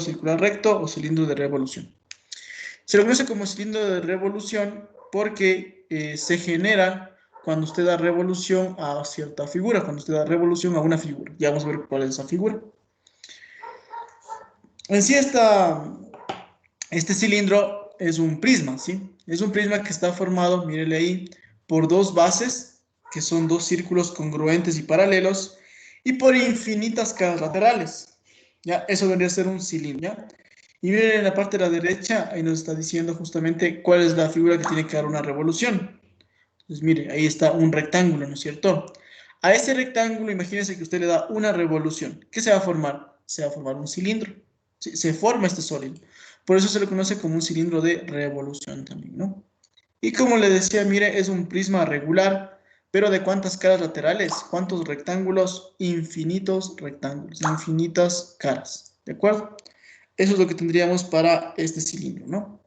circular recto o cilindro de revolución. Se lo conoce como cilindro de revolución porque se genera cuando usted da revolución a cierta figura, cuando usted da revolución a una figura. Ya vamos a ver cuál es esa figura. En sí, este cilindro es un prisma, ¿sí? Es un prisma que está formado, mírele ahí, por dos bases, que son dos círculos congruentes y paralelos, y por infinitas caras laterales. ¿Ya? Eso vendría a ser un cilindro, ¿ya? Y miren en la parte de la derecha, ahí nos está diciendo justamente cuál es la figura que tiene que dar una revolución. Entonces, mire, ahí está un rectángulo, ¿no es cierto? A ese rectángulo, imagínense que usted le da una revolución. ¿Qué se va a formar? Se va a formar un cilindro. ¿Sí? Se forma este sólido. Por eso se le conoce como un cilindro de revolución también, ¿no? Y como le decía, mire, es un prisma regular, pero ¿de cuántas caras laterales? ¿Cuántos rectángulos? Infinitos rectángulos, infinitas caras, ¿de acuerdo? Eso es lo que tendríamos para este cilindro, ¿no?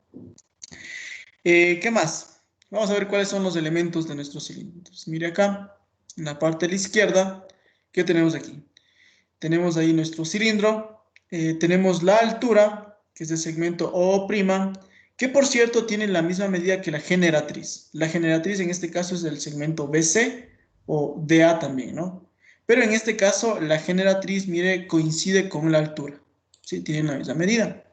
¿Qué más? Vamos a ver cuáles son los elementos de nuestro cilindro. Entonces, mire acá, en la parte de la izquierda, ¿qué tenemos aquí? Tenemos ahí nuestro cilindro, tenemos la altura, que es el segmento O', que por cierto tiene la misma medida que la generatriz. La generatriz en este caso es el segmento BC o DA también, ¿no? Pero en este caso la generatriz, mire, coincide con la altura. ¿Sí? Tienen la misma medida.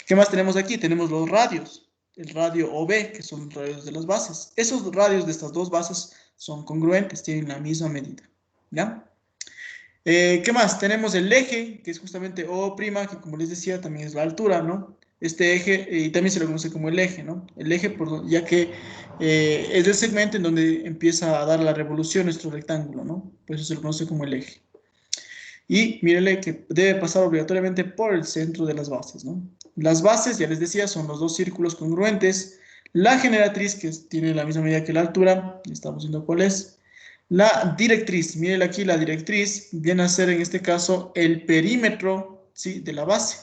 ¿Qué más tenemos aquí? Tenemos los radios. El radio OB, que son los radios de las bases. Esos radios de estas dos bases son congruentes, tienen la misma medida. ¿Ya? ¿Qué más? Tenemos el eje, que es justamente O', que como les decía, también es la altura, ¿no? Este eje, y también se lo conoce como el eje, ¿no? El eje, ya que es el segmento en donde empieza a dar la revolución nuestro rectángulo, ¿no? Por eso se lo conoce como el eje. Y mírele que debe pasar obligatoriamente por el centro de las bases, ¿no? Las bases, ya les decía, son los dos círculos congruentes. La generatriz, que tiene la misma medida que la altura, estamos viendo cuál es. La directriz, miren aquí, la directriz viene a ser en este caso el perímetro, ¿sí? De la base.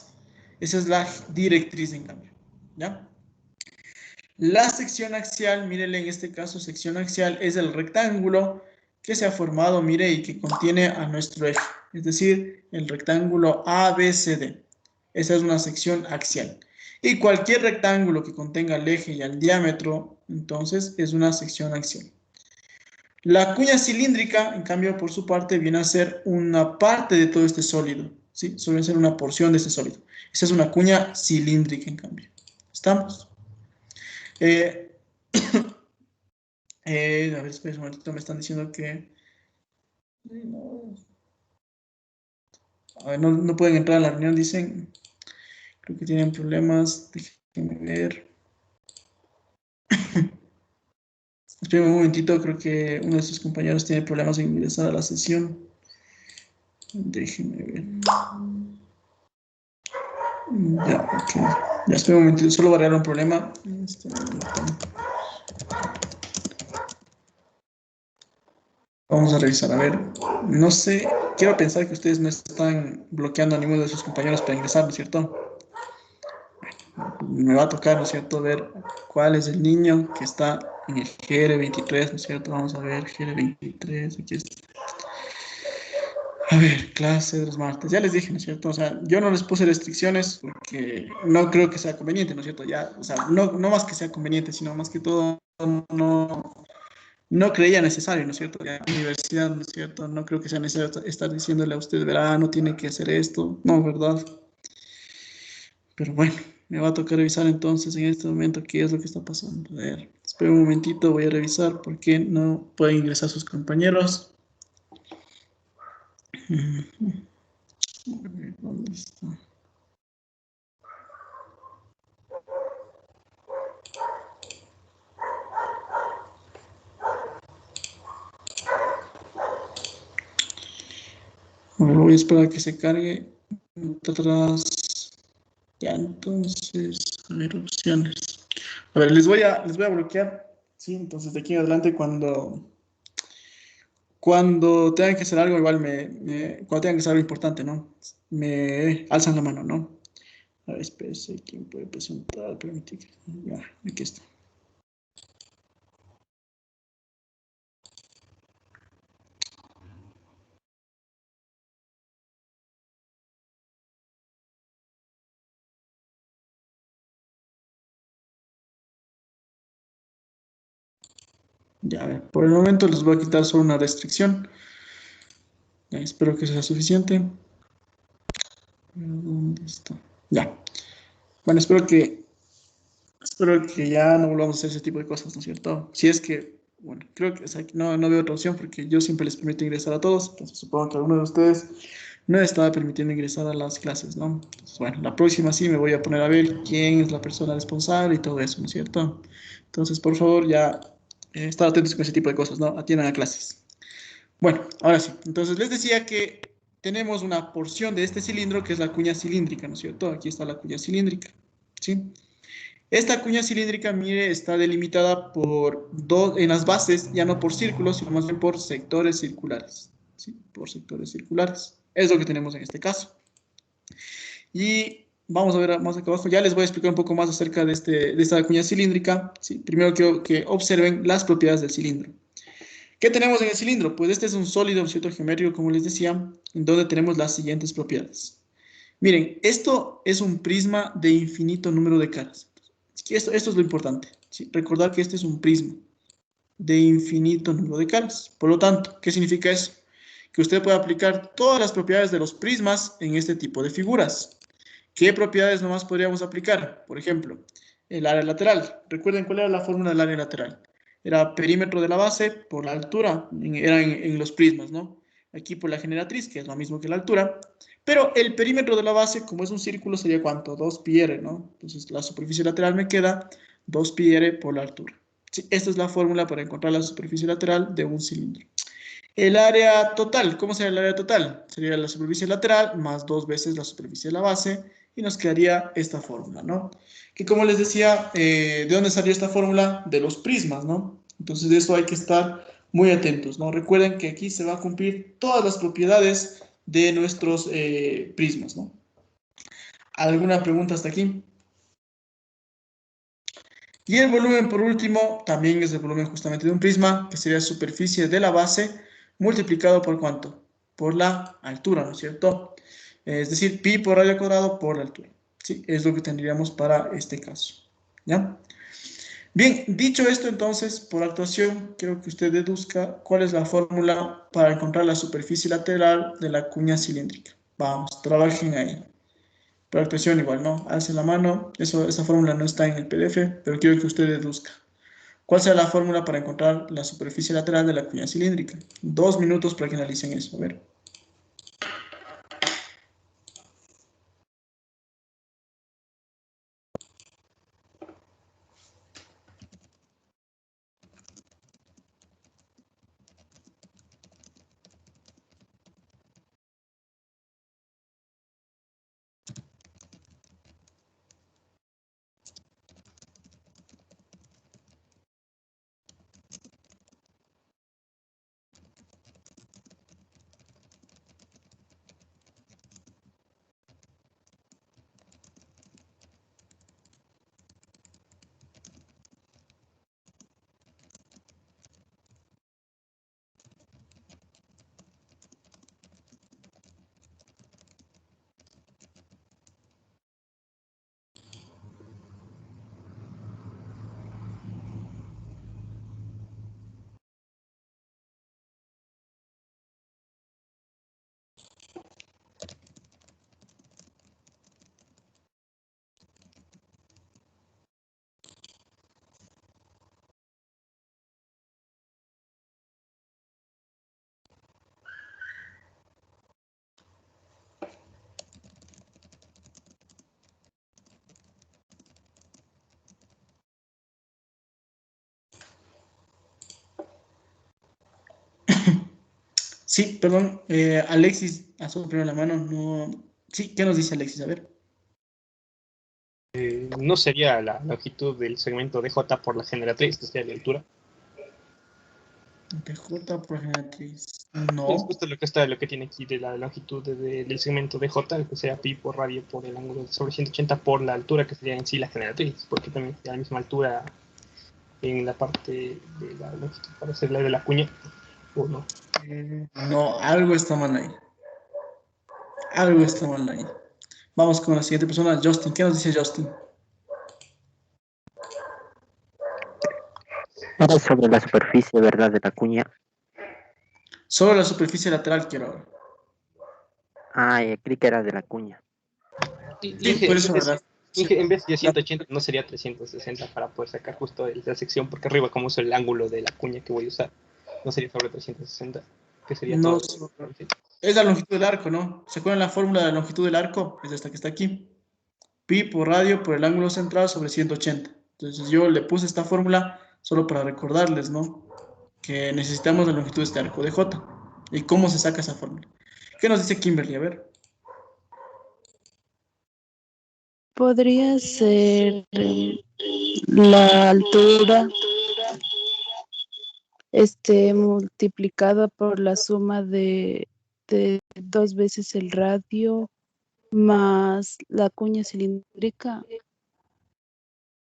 Esa es la directriz en cambio, ¿ya? La sección axial, mírenle en este caso, sección axial es el rectángulo que se ha formado, mire, y que contiene a nuestro eje, es decir, el rectángulo ABCD. Esa es una sección axial. Y cualquier rectángulo que contenga el eje y el diámetro, entonces es una sección axial. La cuña cilíndrica, en cambio, por su parte, viene a ser una parte de todo este sólido, ¿sí? Suele ser una porción de este sólido. Esa es una cuña cilíndrica, en cambio. ¿Estamos? Eh, a ver, espera un momentito, me están diciendo que... No, a ver, no pueden entrar a la reunión, dicen. Creo que tienen problemas. Déjenme ver. Esperen un momentito, creo que uno de sus compañeros tiene problemas en ingresar a la sesión. Déjenme ver. Ya, ok. Ya, espera un momentito, solo va a arreglar un problema. Vamos a revisar, a ver. No sé, quiero pensar que ustedes no están bloqueando a ninguno de sus compañeros para ingresar, ¿no es cierto? Me va a tocar, ¿no es cierto?, ver cuál es el niño que está en el GR23, ¿no es cierto? Vamos a ver, GR23, aquí está. A ver, clase de los martes. Ya les dije, ¿no es cierto? O sea, yo no les puse restricciones porque no creo que sea conveniente, ¿no es cierto? Ya, o sea, no más que sea conveniente, sino más que todo no creía necesario, ¿no es cierto? Ya en la universidad, ¿no es cierto? No creo que sea necesario estar diciéndole a usted, verá, no tiene que hacer esto. No, ¿verdad? Pero bueno, me va a tocar revisar entonces en este momento qué es lo que está pasando. A ver, espera un momentito, voy a revisar por qué no pueden ingresar sus compañeros. ¿Dónde está? Bueno, voy a esperar a que se cargue. Atrás. Ya, entonces, a ver, opciones. A ver, les voy a bloquear. Sí, entonces de aquí en adelante cuando tengan que hacer algo, igual cuando tengan que hacer algo importante, ¿no? Me alzan la mano, ¿no? A ver, espérense, ¿quién puede presentar? Permitir. Ya, aquí está. Ya, a ver, por el momento les voy a quitar solo una restricción. Ya, espero que sea suficiente. ¿Dónde está? Ya. Bueno, espero que ya no volvamos a hacer ese tipo de cosas, ¿no es cierto? Si es que, bueno, creo que no veo otra opción porque yo siempre les permito ingresar a todos, entonces supongo que alguno de ustedes no estaba permitiendo ingresar a las clases, ¿no? Entonces, bueno, la próxima sí me voy a poner a ver quién es la persona responsable y todo eso, ¿no es cierto? Entonces, por favor, ya estar atentos con ese tipo de cosas, ¿no? Atiendan a clases. Bueno, ahora sí. Entonces les decía que tenemos una porción de este cilindro que es la cuña cilíndrica, ¿no es cierto? Aquí está la cuña cilíndrica, ¿sí? Esta cuña cilíndrica, mire, está delimitada por dos, en las bases, ya no por círculos, sino más bien por sectores circulares, ¿sí? Por sectores circulares. Es lo que tenemos en este caso. Y vamos a ver más acá abajo, ya les voy a explicar un poco más acerca de esta cuña cilíndrica, ¿sí? Primero quiero que observen las propiedades del cilindro. ¿Qué tenemos en el cilindro? Pues este es un sólido, un cierto geométrico, como les decía, en donde tenemos las siguientes propiedades. Miren, esto es un prisma de infinito número de caras. Esto es lo importante, ¿sí? Recordar que este es un prisma de infinito número de caras. Por lo tanto, ¿qué significa eso? Que usted puede aplicar todas las propiedades de los prismas en este tipo de figuras. ¿Qué propiedades nomás podríamos aplicar? Por ejemplo, el área lateral. Recuerden cuál era la fórmula del área lateral. Era perímetro de la base por la altura, era en los prismas, ¿no? Aquí por la generatriz, que es lo mismo que la altura. Pero el perímetro de la base, como es un círculo, sería ¿cuánto? 2πr, ¿no? Entonces la superficie lateral me queda 2πr por la altura. Sí, esta es la fórmula para encontrar la superficie lateral de un cilindro. El área total, ¿cómo sería el área total? Sería la superficie lateral más 2 veces la superficie de la base y nos quedaría esta fórmula, ¿no? Que como les decía, ¿de dónde salió esta fórmula? De los prismas, ¿no? Entonces de eso hay que estar muy atentos, ¿no? Recuerden que aquí se va a cumplir todas las propiedades de nuestros prismas, ¿no? ¿Alguna pregunta hasta aquí? Y el volumen, por último, también es el volumen justamente de un prisma, que sería superficie de la base multiplicado por ¿cuánto? Por la altura, ¿no es cierto? Es decir, pi por radio cuadrado por la altura. Sí, es lo que tendríamos para este caso. ¿Ya? Bien, dicho esto, entonces, por actuación, quiero que usted deduzca cuál es la fórmula para encontrar la superficie lateral de la cuña cilíndrica. Vamos, trabajen ahí. Por actuación igual, ¿no? Alce la mano. Esa fórmula no está en el PDF, pero quiero que usted deduzca. ¿Cuál será la fórmula para encontrar la superficie lateral de la cuña cilíndrica? 2 minutos para que analicen eso. A ver. Sí, perdón. Alexis alzó primero la mano. No. Sí, ¿qué nos dice Alexis? A ver. ¿No sería la longitud del segmento DJ por la generatriz, que sería la altura? PJ por generatriz. Es No. justo lo que tiene aquí de la longitud del segmento DJ, que sería pi por radio por el ángulo sobre 180 por la altura, que sería en sí la generatriz, porque también sería la misma altura en la parte de la longitud para hacer la de la cuña, ¿o no? No, algo está mal ahí. Algo está mal ahí. Vamos con la siguiente persona, Justin. ¿Qué nos dice Justin? Era sobre la superficie, ¿verdad? De la cuña. Solo la superficie lateral quiero ahora. Ah, creí que era de la cuña. Sí, por eso, ¿verdad? Sí. En vez de 180, no sería 360 para poder sacar justo la sección, porque arriba, como es el ángulo de la cuña que voy a usar, no sería sobre 360, que sería No, todo. es la longitud del arco, ¿no? ¿Se acuerdan la fórmula de la longitud del arco? Es esta que está aquí. Pi por radio por el ángulo central sobre 180. Entonces yo le puse esta fórmula solo para recordarles, ¿no? Que necesitamos la longitud de este arco de J. ¿Y cómo se saca esa fórmula? ¿Qué nos dice Kimberly? A ver. Podría ser la altura multiplicada por la suma de 2 veces el radio más la cuña cilíndrica.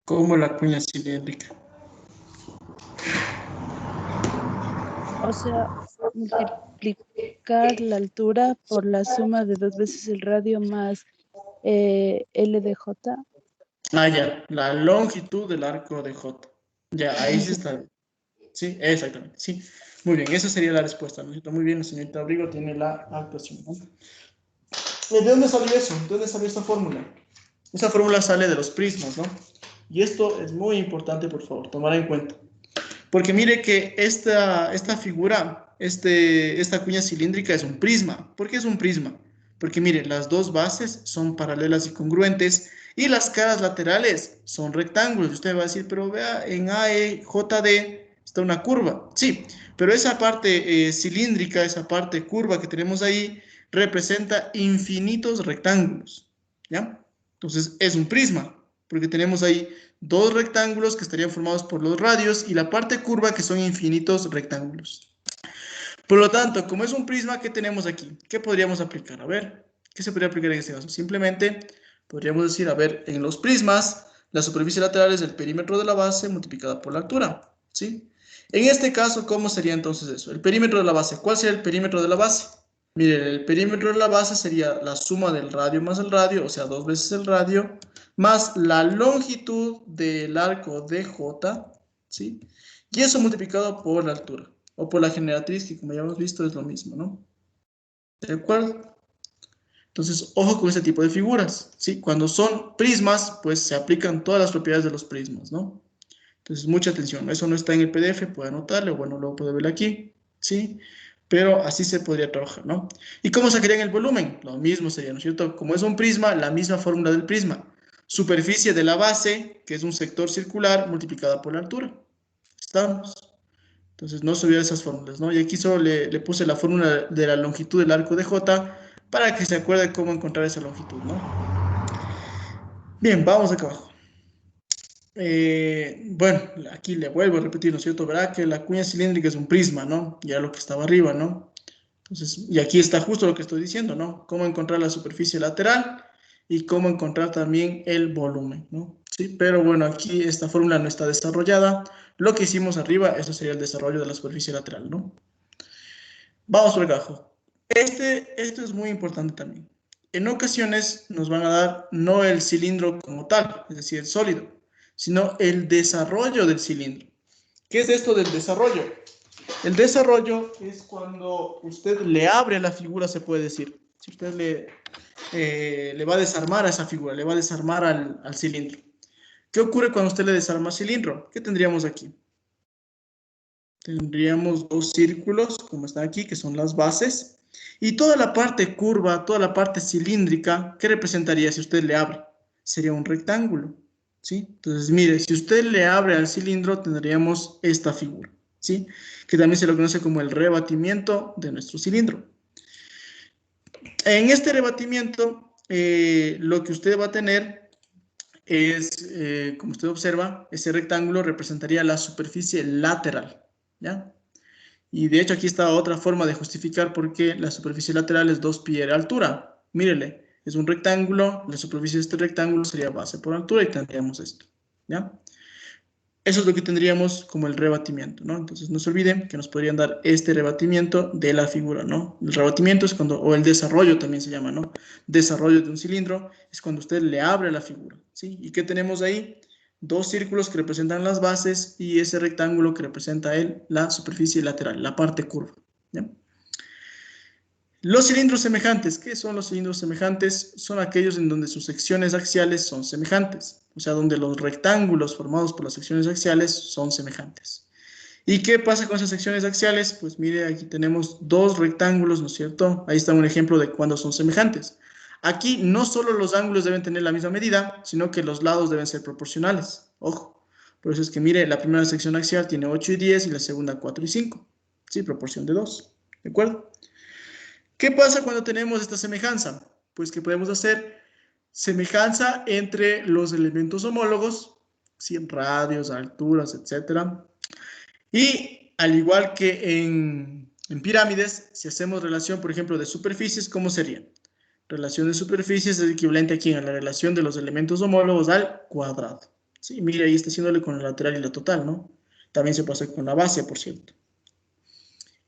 ¿Cómo la cuña cilíndrica? O sea, multiplicar la altura por la suma de 2 veces el radio más L de J. Ah, ya, la longitud del arco de J. Ya, ahí sí está. Sí, exactamente, sí. Muy bien, esa sería la respuesta, ¿no? Muy bien, la señorita Abrigo tiene la actuación, ¿no? ¿De dónde salió eso? ¿De dónde salió esta fórmula? Esa fórmula sale de los prismas, ¿no? Y esto es muy importante, por favor, tomar en cuenta. Porque mire que esta figura, esta cuña cilíndrica es un prisma. ¿Por qué es un prisma? Porque mire, las dos bases son paralelas y congruentes y las caras laterales son rectángulos. Y usted va a decir, pero vea, en AEJD está una curva. Sí, pero esa parte cilíndrica, esa parte curva que tenemos ahí, representa infinitos rectángulos. ¿Ya? Entonces es un prisma, porque tenemos ahí dos rectángulos que estarían formados por los radios y la parte curva que son infinitos rectángulos. Por lo tanto, como es un prisma, ¿qué tenemos aquí? ¿Qué podríamos aplicar? A ver, ¿qué se podría aplicar en este caso? Simplemente podríamos decir, a ver, en los prismas, la superficie lateral es el perímetro de la base multiplicada por la altura, ¿sí? En este caso, ¿cómo sería entonces eso? El perímetro de la base, ¿cuál sería el perímetro de la base? Miren, el perímetro de la base sería la suma del radio más el radio, o sea, 2 veces el radio, más la longitud del arco de J, ¿sí? Y eso multiplicado por la altura, o por la generatriz, que como ya hemos visto es lo mismo, ¿no? ¿De acuerdo? Entonces, ojo con este tipo de figuras, ¿sí? Cuando son prismas, pues se aplican todas las propiedades de los prismas, ¿no? Entonces, mucha atención, eso no está en el PDF, puede anotarlo, bueno, luego puede verlo aquí, ¿sí? Pero así se podría trabajar, ¿no? ¿Y cómo sacarían el volumen? Lo mismo sería, ¿no es cierto? Como es un prisma, la misma fórmula del prisma. Superficie de la base, que es un sector circular, multiplicada por la altura. ¿Estamos? Entonces, no se olviden esas fórmulas, ¿no? Y aquí solo le puse la fórmula de la longitud del arco de J para que se acuerde cómo encontrar esa longitud, ¿no? Bien, vamos acá abajo. Bueno, aquí le vuelvo a repetir, ¿no es cierto? Verá que la cuña cilíndrica es un prisma, ¿no? Ya lo que estaba arriba, ¿no? Entonces, y aquí está justo lo que estoy diciendo, ¿no? Cómo encontrar la superficie lateral y cómo encontrar también el volumen, ¿no? Sí, pero bueno, aquí esta fórmula no está desarrollada. Lo que hicimos arriba, eso sería el desarrollo de la superficie lateral, ¿no? Vamos por acá abajo. Esto es muy importante también. En ocasiones nos van a dar no el cilindro como tal, es decir, el sólido, sino el desarrollo del cilindro. ¿Qué es esto del desarrollo? El desarrollo es cuando usted le abre a la figura, se puede decir. Si usted le va a desarmar a esa figura, le va a desarmar al cilindro. ¿Qué ocurre cuando usted le desarma al cilindro? ¿Qué tendríamos aquí? Tendríamos dos círculos, como están aquí, que son las bases. Y toda la parte curva, toda la parte cilíndrica, ¿qué representaría si usted le abre? Sería un rectángulo, ¿sí? Entonces, mire, si usted le abre al cilindro, tendríamos esta figura, ¿sí? Que también se lo conoce como el rebatimiento de nuestro cilindro. En este rebatimiento, lo que usted va a tener es, como usted observa, ese rectángulo representaría la superficie lateral, ¿ya? Y de hecho aquí está otra forma de justificar por qué la superficie lateral es 2pi de altura. Mírele, es un rectángulo, la superficie de este rectángulo sería base por altura y tendríamos esto, ¿ya? Eso es lo que tendríamos como el rebatimiento, ¿no? Entonces no se olviden que nos podrían dar este rebatimiento de la figura, ¿no? El rebatimiento es cuando, o el desarrollo también se llama, ¿no? Desarrollo de un cilindro es cuando usted le abre la figura, ¿sí? ¿Y qué tenemos ahí? dos círculos que representan las bases y ese rectángulo que representa la superficie lateral, la parte curva. ¿Ya? Los cilindros semejantes. ¿Qué son los cilindros semejantes? Son aquellos en donde sus secciones axiales son semejantes. O sea, donde los rectángulos formados por las secciones axiales son semejantes. ¿Y qué pasa con esas secciones axiales? Pues mire, aquí tenemos dos rectángulos, ¿no es cierto? Ahí está un ejemplo de cuando son semejantes. Aquí no solo los ángulos deben tener la misma medida, sino que los lados deben ser proporcionales. Ojo. Por eso es que mire, la primera sección axial tiene 8 y 10 y la segunda 4 y 5. Sí, proporción de 2. ¿De acuerdo? ¿Qué pasa cuando tenemos esta semejanza? Pues que podemos hacer semejanza entre los elementos homólogos, ¿sí? Radios, alturas, etc. Y al igual que en pirámides, si hacemos relación, por ejemplo, de superficies, ¿cómo sería? Relación de superficies es equivalente aquí a la relación de los elementos homólogos al cuadrado. Sí, mire, ahí está haciéndole con la lateral y la total, ¿no? También se puede hacer con la base, por cierto.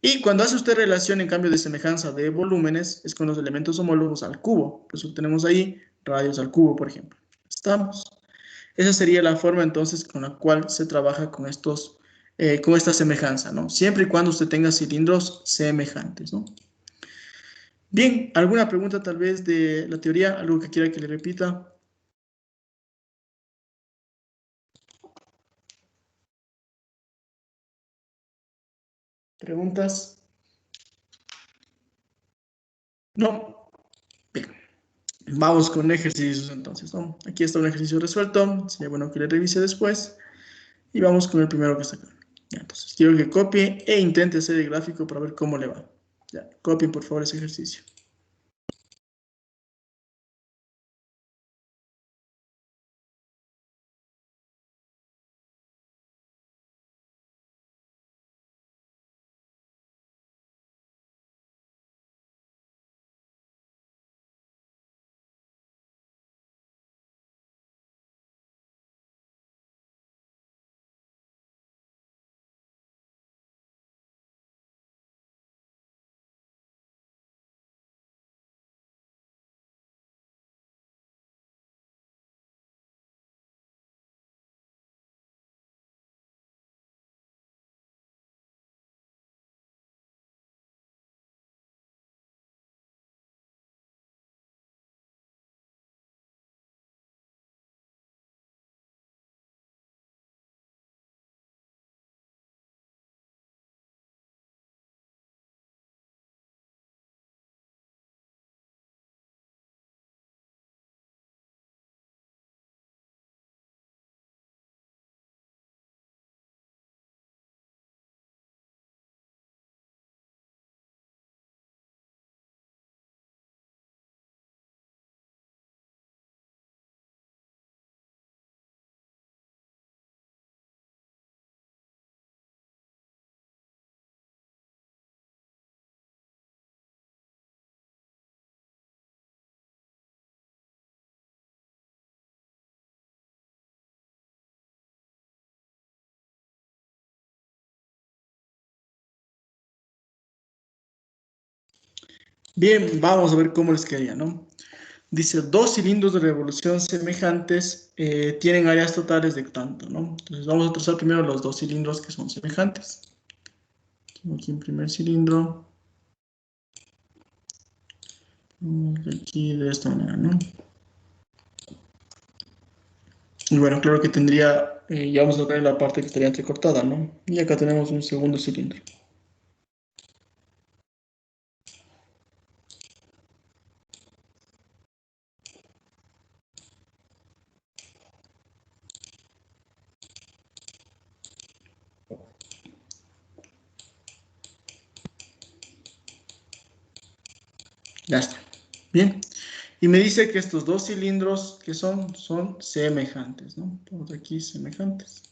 Y cuando hace usted relación, en cambio, de semejanza de volúmenes, es con los elementos homólogos al cubo. Por eso tenemos ahí radios al cubo, por ejemplo. ¿Estamos? Esa sería la forma, entonces, con la cual se trabaja con esta semejanza, ¿no? Siempre y cuando usted tenga cilindros semejantes, ¿no? Bien, ¿alguna pregunta tal vez de la teoría? ¿Algo que quiera que le repita? ¿Preguntas? No. Bien. Vamos con ejercicios entonces, ¿no? Aquí está un ejercicio resuelto. Sería bueno que le revise después. Y vamos con el primero que está acá. Ya, entonces, quiero que copie e intente hacer el gráfico para ver cómo le va. Ya, copien por favor ese ejercicio. Bien, vamos a ver cómo les quedaría, ¿no? Dice, dos cilindros de revolución semejantes tienen áreas totales de tanto, ¿no? Entonces vamos a trazar primero los dos cilindros que son semejantes. Tengo aquí un primer cilindro. Aquí de esta manera, ¿no? Y bueno, claro que tendría, ya vamos a ver la parte que estaría entrecortada, ¿no? Y acá tenemos un segundo cilindro. Ya está. Bien. Y me dice que estos dos cilindros que son semejantes, ¿no? Todos aquí semejantes.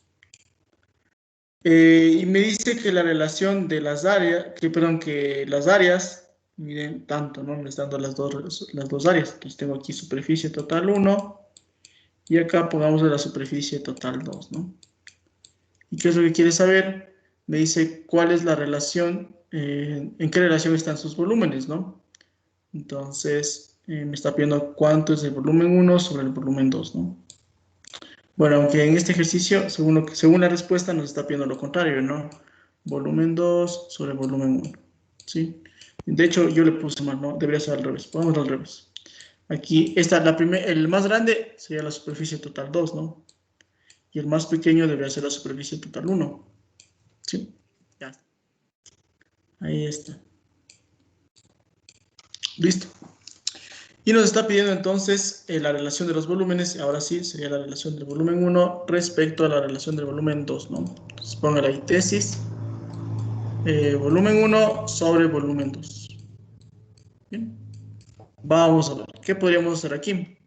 Y me dice que la relación de las áreas, que las áreas miden tanto, ¿no? Me están dando las dos áreas. Entonces tengo aquí superficie total 1 y acá pongamos la superficie total 2, ¿no? ¿Y qué es lo que quiere saber? Me dice cuál es la relación, en qué relación están sus volúmenes, ¿no? Entonces, me está pidiendo cuánto es el volumen 1 sobre el volumen 2, ¿no? Bueno, aunque en este ejercicio, según la respuesta, nos está pidiendo lo contrario, ¿no? Volumen 2 sobre volumen 1, ¿sí? De hecho, yo le puse mal, ¿no? Debería ser al revés. Vamos al revés. Aquí está el más grande sería la superficie total 2, ¿no? Y el más pequeño debería ser la superficie total 1, ¿sí? Ya está. Ahí está. Listo. Y nos está pidiendo entonces la relación de los volúmenes. Ahora sí, sería la relación del volumen 1 respecto a la relación del volumen 2, ¿no? Entonces póngale ahí tesis. Volumen 1 sobre volumen 2. Bien. Vamos a ver. ¿Qué podríamos hacer aquí?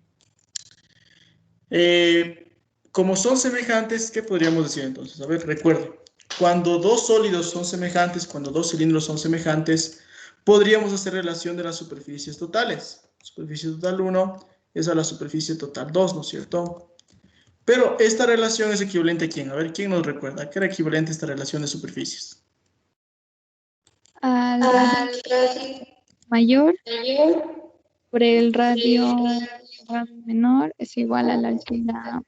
Como son semejantes, ¿qué podríamos decir entonces? A ver, recuerdo. Cuando dos sólidos son semejantes, cuando dos cilindros son semejantes, podríamos hacer relación de las superficies totales. Superficie total 1 es a la superficie total 2, ¿no es cierto? Pero esta relación es equivalente a ¿quién? A ver, ¿quién nos recuerda? ¿A qué era equivalente esta relación de superficies? Al radio mayor por el radio menor es igual a la altura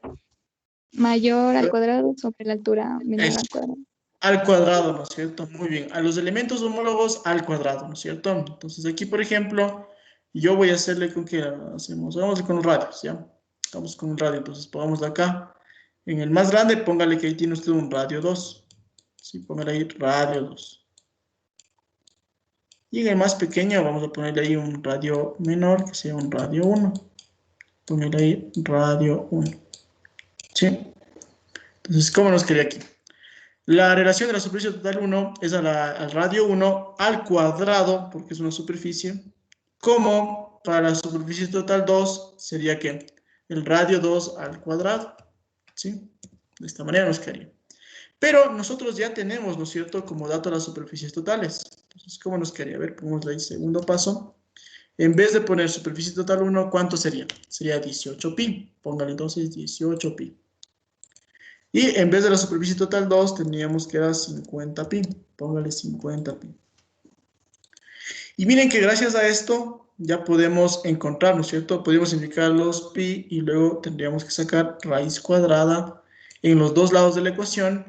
mayor al cuadrado sobre la altura menor al cuadrado. Al cuadrado, ¿no es cierto? Muy bien. A los elementos homólogos al cuadrado, ¿no es cierto? Entonces aquí, por ejemplo, yo voy a hacerle con que hacemos, vamos con los radios, ¿ya? Vamos con un radio, entonces pongámoslo acá. En el más grande, póngale que ahí tiene usted un radio 2. Sí, póngale ahí radio 2. Y en el más pequeño vamos a ponerle ahí un radio menor, que sea un radio 1. Ponerle ahí radio 1. ¿Sí? Entonces, ¿cómo nos quedaría aquí? La relación de la superficie total 1 es al radio 1 al cuadrado, porque es una superficie, como para la superficie total 2 sería que el radio 2 al cuadrado. ¿Sí? De esta manera nos quedaría. Pero nosotros ya tenemos, ¿no es cierto?, como dato las superficies totales. Entonces, ¿cómo nos quedaría? A ver, ponemos ahí segundo paso. En vez de poner superficie total 1, ¿cuánto sería? Sería 18pi. Póngale entonces 18pi. Y en vez de la superficie total 2, tendríamos que era 50pi. Póngale 50pi. Y miren que gracias a esto ya podemos encontrar, ¿no es cierto? Podemos indicar los pi y luego tendríamos que sacar raíz cuadrada en los dos lados de la ecuación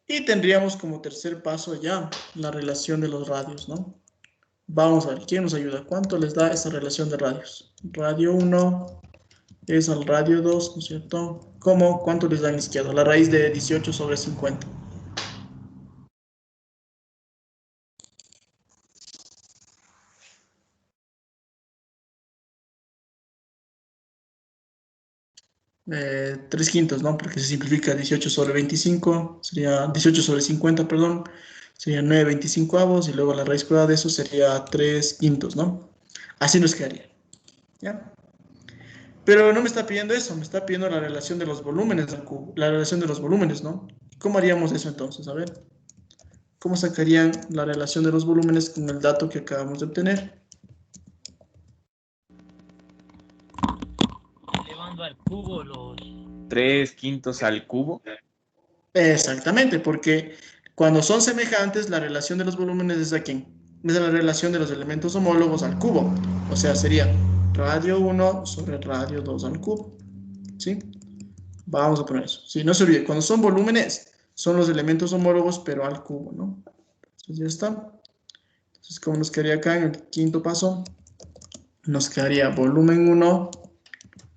y tendríamos como tercer paso ya la relación de los radios, ¿no? Vamos a ver, ¿quién nos ayuda? ¿Cuánto les da esa relación de radios? Radio 1 es al radio 2, ¿no es cierto? ¿Cómo? ¿Cuánto les da en izquierda? La raíz de 18 sobre 50. Tres quintos, ¿no? Porque se simplifica 18 sobre 25, sería 18 sobre 50, perdón, sería 9/25 y luego la raíz cuadrada de eso sería 3 quintos, ¿no? Así nos quedaría, ¿ya? Pero no me está pidiendo eso, me está pidiendo la relación de los volúmenes al cubo, la relación de los volúmenes, ¿no? ¿Cómo haríamos eso entonces? A ver, ¿cómo sacarían la relación de los volúmenes con el dato que acabamos de obtener? Elevando al cubo los 3 quintos al cubo. Exactamente, porque cuando son semejantes, la relación de los volúmenes es a quién? Es la relación de los elementos homólogos al cubo. O sea, sería radio 1 sobre radio 2 al cubo. ¿Sí? Vamos a poner eso. Sí, no se olvide, cuando son volúmenes, son los elementos homólogos, pero al cubo, ¿no? Entonces ya está. Entonces, ¿cómo nos quedaría acá en el quinto paso? Nos quedaría volumen 1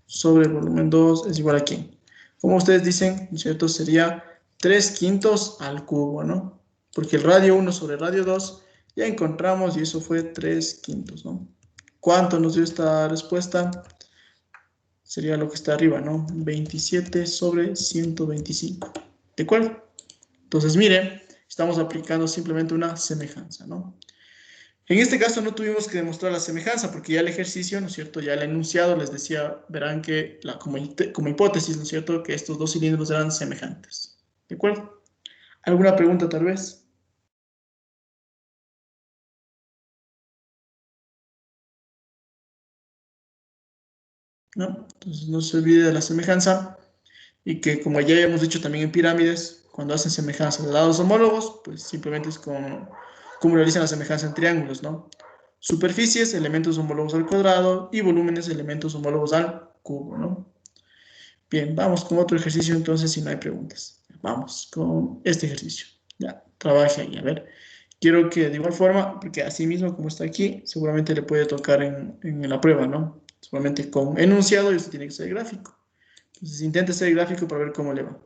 sobre volumen 2 es igual a quién. Como ustedes dicen, ¿no es cierto? Sería 3 quintos al cubo, ¿no? Porque el radio 1 sobre radio 2 ya encontramos y eso fue 3 quintos, ¿no? ¿Cuánto nos dio esta respuesta? Sería lo que está arriba, ¿no? 27 sobre 125. ¿De acuerdo? Entonces, miren, estamos aplicando simplemente una semejanza, ¿no? En este caso no tuvimos que demostrar la semejanza porque ya el ejercicio, ¿no es cierto? Ya el enunciado les decía, verán que como hipótesis, ¿no es cierto? Que estos dos cilindros eran semejantes. ¿De acuerdo? ¿Alguna pregunta tal vez? ¿No? Entonces no se olvide de la semejanza y que como ya hemos dicho también en pirámides, cuando hacen semejanza de lados homólogos, pues simplemente es como realizan la semejanza en triángulos, ¿no? Superficies, elementos homólogos al cuadrado y volúmenes, elementos homólogos al cubo, ¿no? Bien, vamos con otro ejercicio entonces si no hay preguntas. Vamos con este ejercicio. Ya, trabaje ahí, a ver. Quiero que de igual forma, porque así mismo como está aquí, seguramente le puede tocar en la prueba, ¿no? Seguramente con enunciado y usted tiene que ser gráfico. Entonces intente hacer gráfico para ver cómo le va.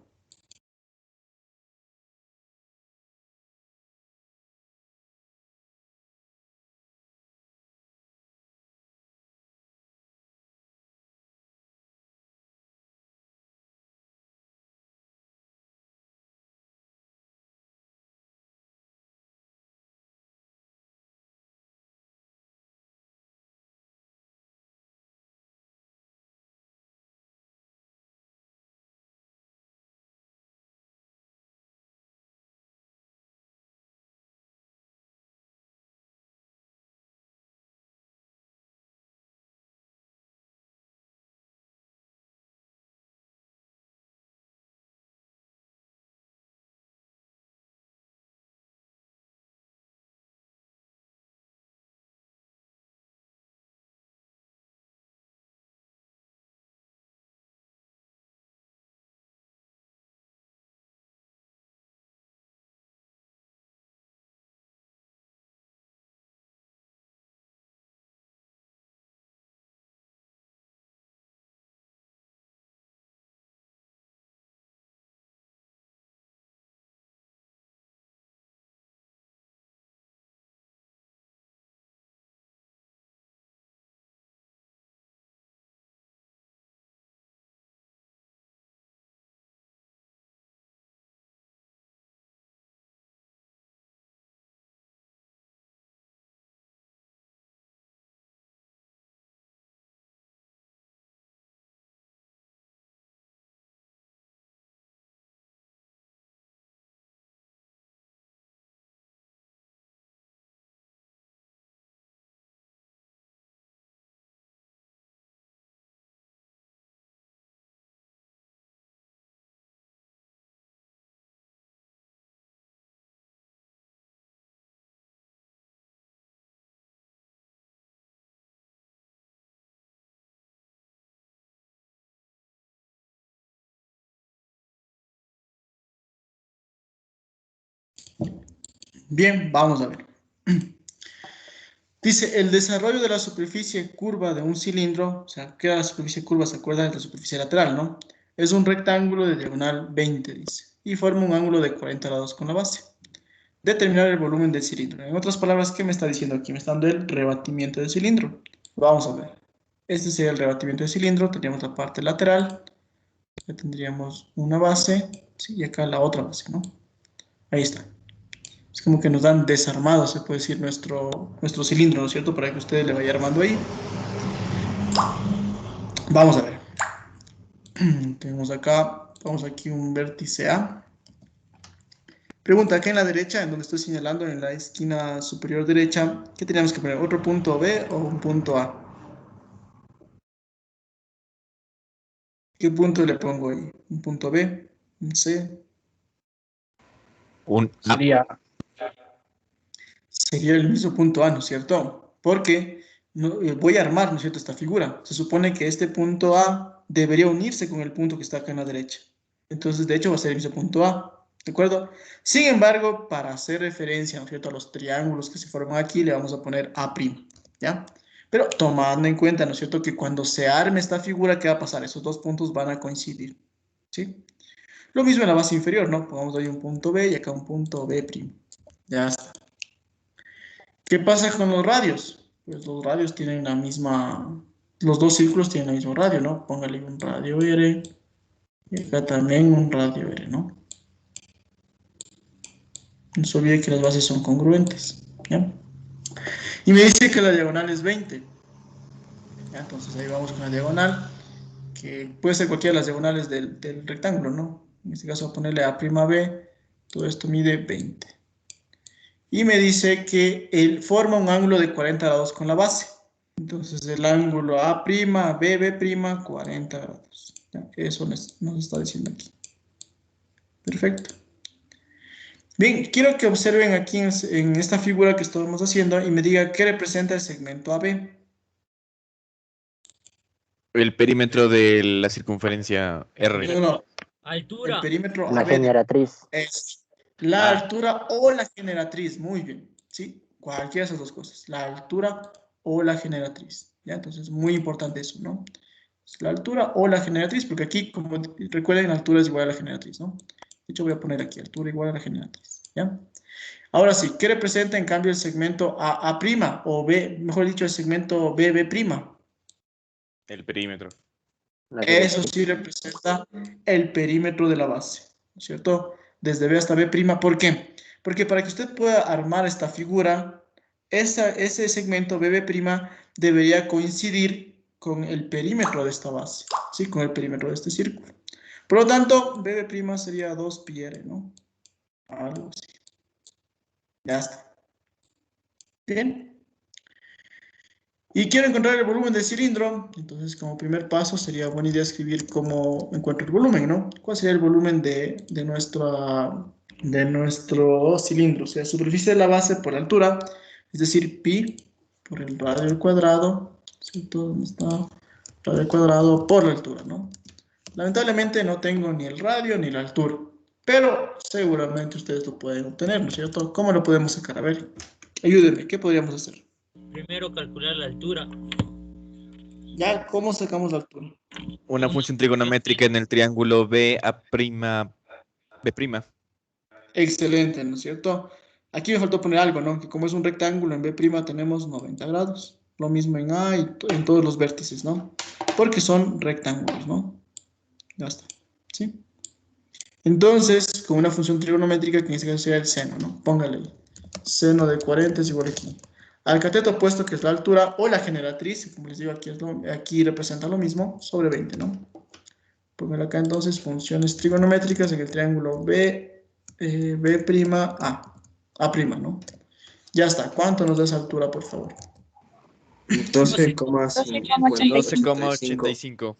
Bien, vamos a ver. Dice, el desarrollo de la superficie curva de un cilindro, o sea, ¿qué era la superficie curva? ¿Se acuerdan de la superficie lateral, no? Es un rectángulo de diagonal 20, dice, y forma un ángulo de 40 grados con la base. Determinar el volumen del cilindro. En otras palabras, ¿qué me está diciendo aquí? Me está dando el rebatimiento del cilindro. Vamos a ver. Este sería el rebatimiento del cilindro. Tendríamos la parte lateral. Ya tendríamos una base. Sí, y acá la otra base, ¿no? Ahí está. Es como que nos dan desarmado, se puede decir, nuestro cilindro, ¿no es cierto? Para que ustedes le vayan armando ahí. Vamos a ver. Tenemos acá, vamos aquí un vértice A. Pregunta, acá en la derecha, en donde estoy señalando, en la esquina superior derecha, ¿qué teníamos que poner? ¿Otro punto B o un punto A? ¿Qué punto le pongo ahí? ¿Un punto B? ¿Un C? Sería Sería el mismo punto A, ¿no es cierto? Porque voy a armar, ¿no es cierto?, esta figura. Se supone que este punto A debería unirse con el punto que está acá en la derecha. Entonces, de hecho, va a ser el mismo punto A, ¿de acuerdo? Sin embargo, para hacer referencia, ¿no es cierto?, a los triángulos que se forman aquí, le vamos a poner A', ¿ya? Pero tomando en cuenta, ¿no es cierto?, que cuando se arme esta figura, ¿qué va a pasar? Esos dos puntos van a coincidir, ¿sí? Lo mismo en la base inferior, ¿no? Pongamos ahí un punto B y acá un punto B'. Ya está. ¿Qué pasa con los radios? Pues los radios tienen la misma, los dos círculos tienen el mismo radio, ¿no? Póngale un radio R y acá también un radio R, ¿no? No se olvide que las bases son congruentes, ¿ya? Y me dice que la diagonal es 20. ¿Ya? Entonces ahí vamos con la diagonal, que puede ser cualquiera de las diagonales del rectángulo, ¿no? En este caso voy a ponerle A', todo esto mide 20. Y me dice que él forma un ángulo de 40 grados con la base. Entonces el ángulo A', B', 40 grados. ¿Ya? Eso nos está diciendo aquí. Perfecto. Bien, quiero que observen aquí en esta figura que estamos haciendo y me diga qué representa el segmento AB. El perímetro de la circunferencia R. No, no. El Altura. perímetro, La a ver, generatriz. es la Ah. altura o la generatriz. Muy bien, ¿sí? Cualquiera de esas dos cosas. La altura o la generatriz. ¿Ya? Entonces, muy importante eso, ¿no? La altura o la generatriz, porque aquí, como recuerden, la altura es igual a la generatriz, ¿no? De hecho, voy a poner aquí altura igual a la generatriz, ¿ya? Ahora sí, ¿qué representa en cambio el segmento A', o B, mejor dicho, el segmento B'? El perímetro. La Eso directriz. sí representa el perímetro de la base, ¿no es cierto? Desde B hasta B'. ¿Por qué? Porque para que usted pueda armar esta figura, ese segmento BB' debería coincidir con el perímetro de esta base, ¿sí? Con el perímetro de este círculo. Por lo tanto, BB' sería 2πr, ¿no? Algo así. Ya está. Bien. Y quiero encontrar el volumen del cilindro. Entonces, como primer paso, sería buena idea escribir cómo encuentro el volumen, ¿no? ¿Cuál sería el volumen de nuestro cilindro? O sea, superficie de la base por altura, es decir, pi por el radio al cuadrado, ¿cierto? ¿Dónde está? Radio al cuadrado por la altura, ¿no? Lamentablemente no tengo ni el radio ni la altura, pero seguramente ustedes lo pueden obtener, ¿no es cierto? ¿Cómo lo podemos sacar? A ver, ayúdenme, ¿qué podríamos hacer? Primero calcular la altura. Ya, ¿cómo sacamos la altura? Una función trigonométrica en el triángulo B', B'. Excelente, ¿no es cierto? Aquí me faltó poner algo, ¿no? Que como es un rectángulo, en B' tenemos 90 grados. Lo mismo en A y en todos los vértices, ¿no? Porque son rectángulos, ¿no? Ya está, ¿sí? Entonces, con una función trigonométrica, que en este caso sería el seno, ¿no? Póngale ahí. Seno de 40 es igual a aquí. Al cateto opuesto, que es la altura, o la generatriz, como les digo, aquí representa lo mismo, sobre 20, ¿no? Póngale acá entonces funciones trigonométricas en el triángulo B', ¿no? Ya está. ¿Cuánto nos da esa altura, por favor? 12,85.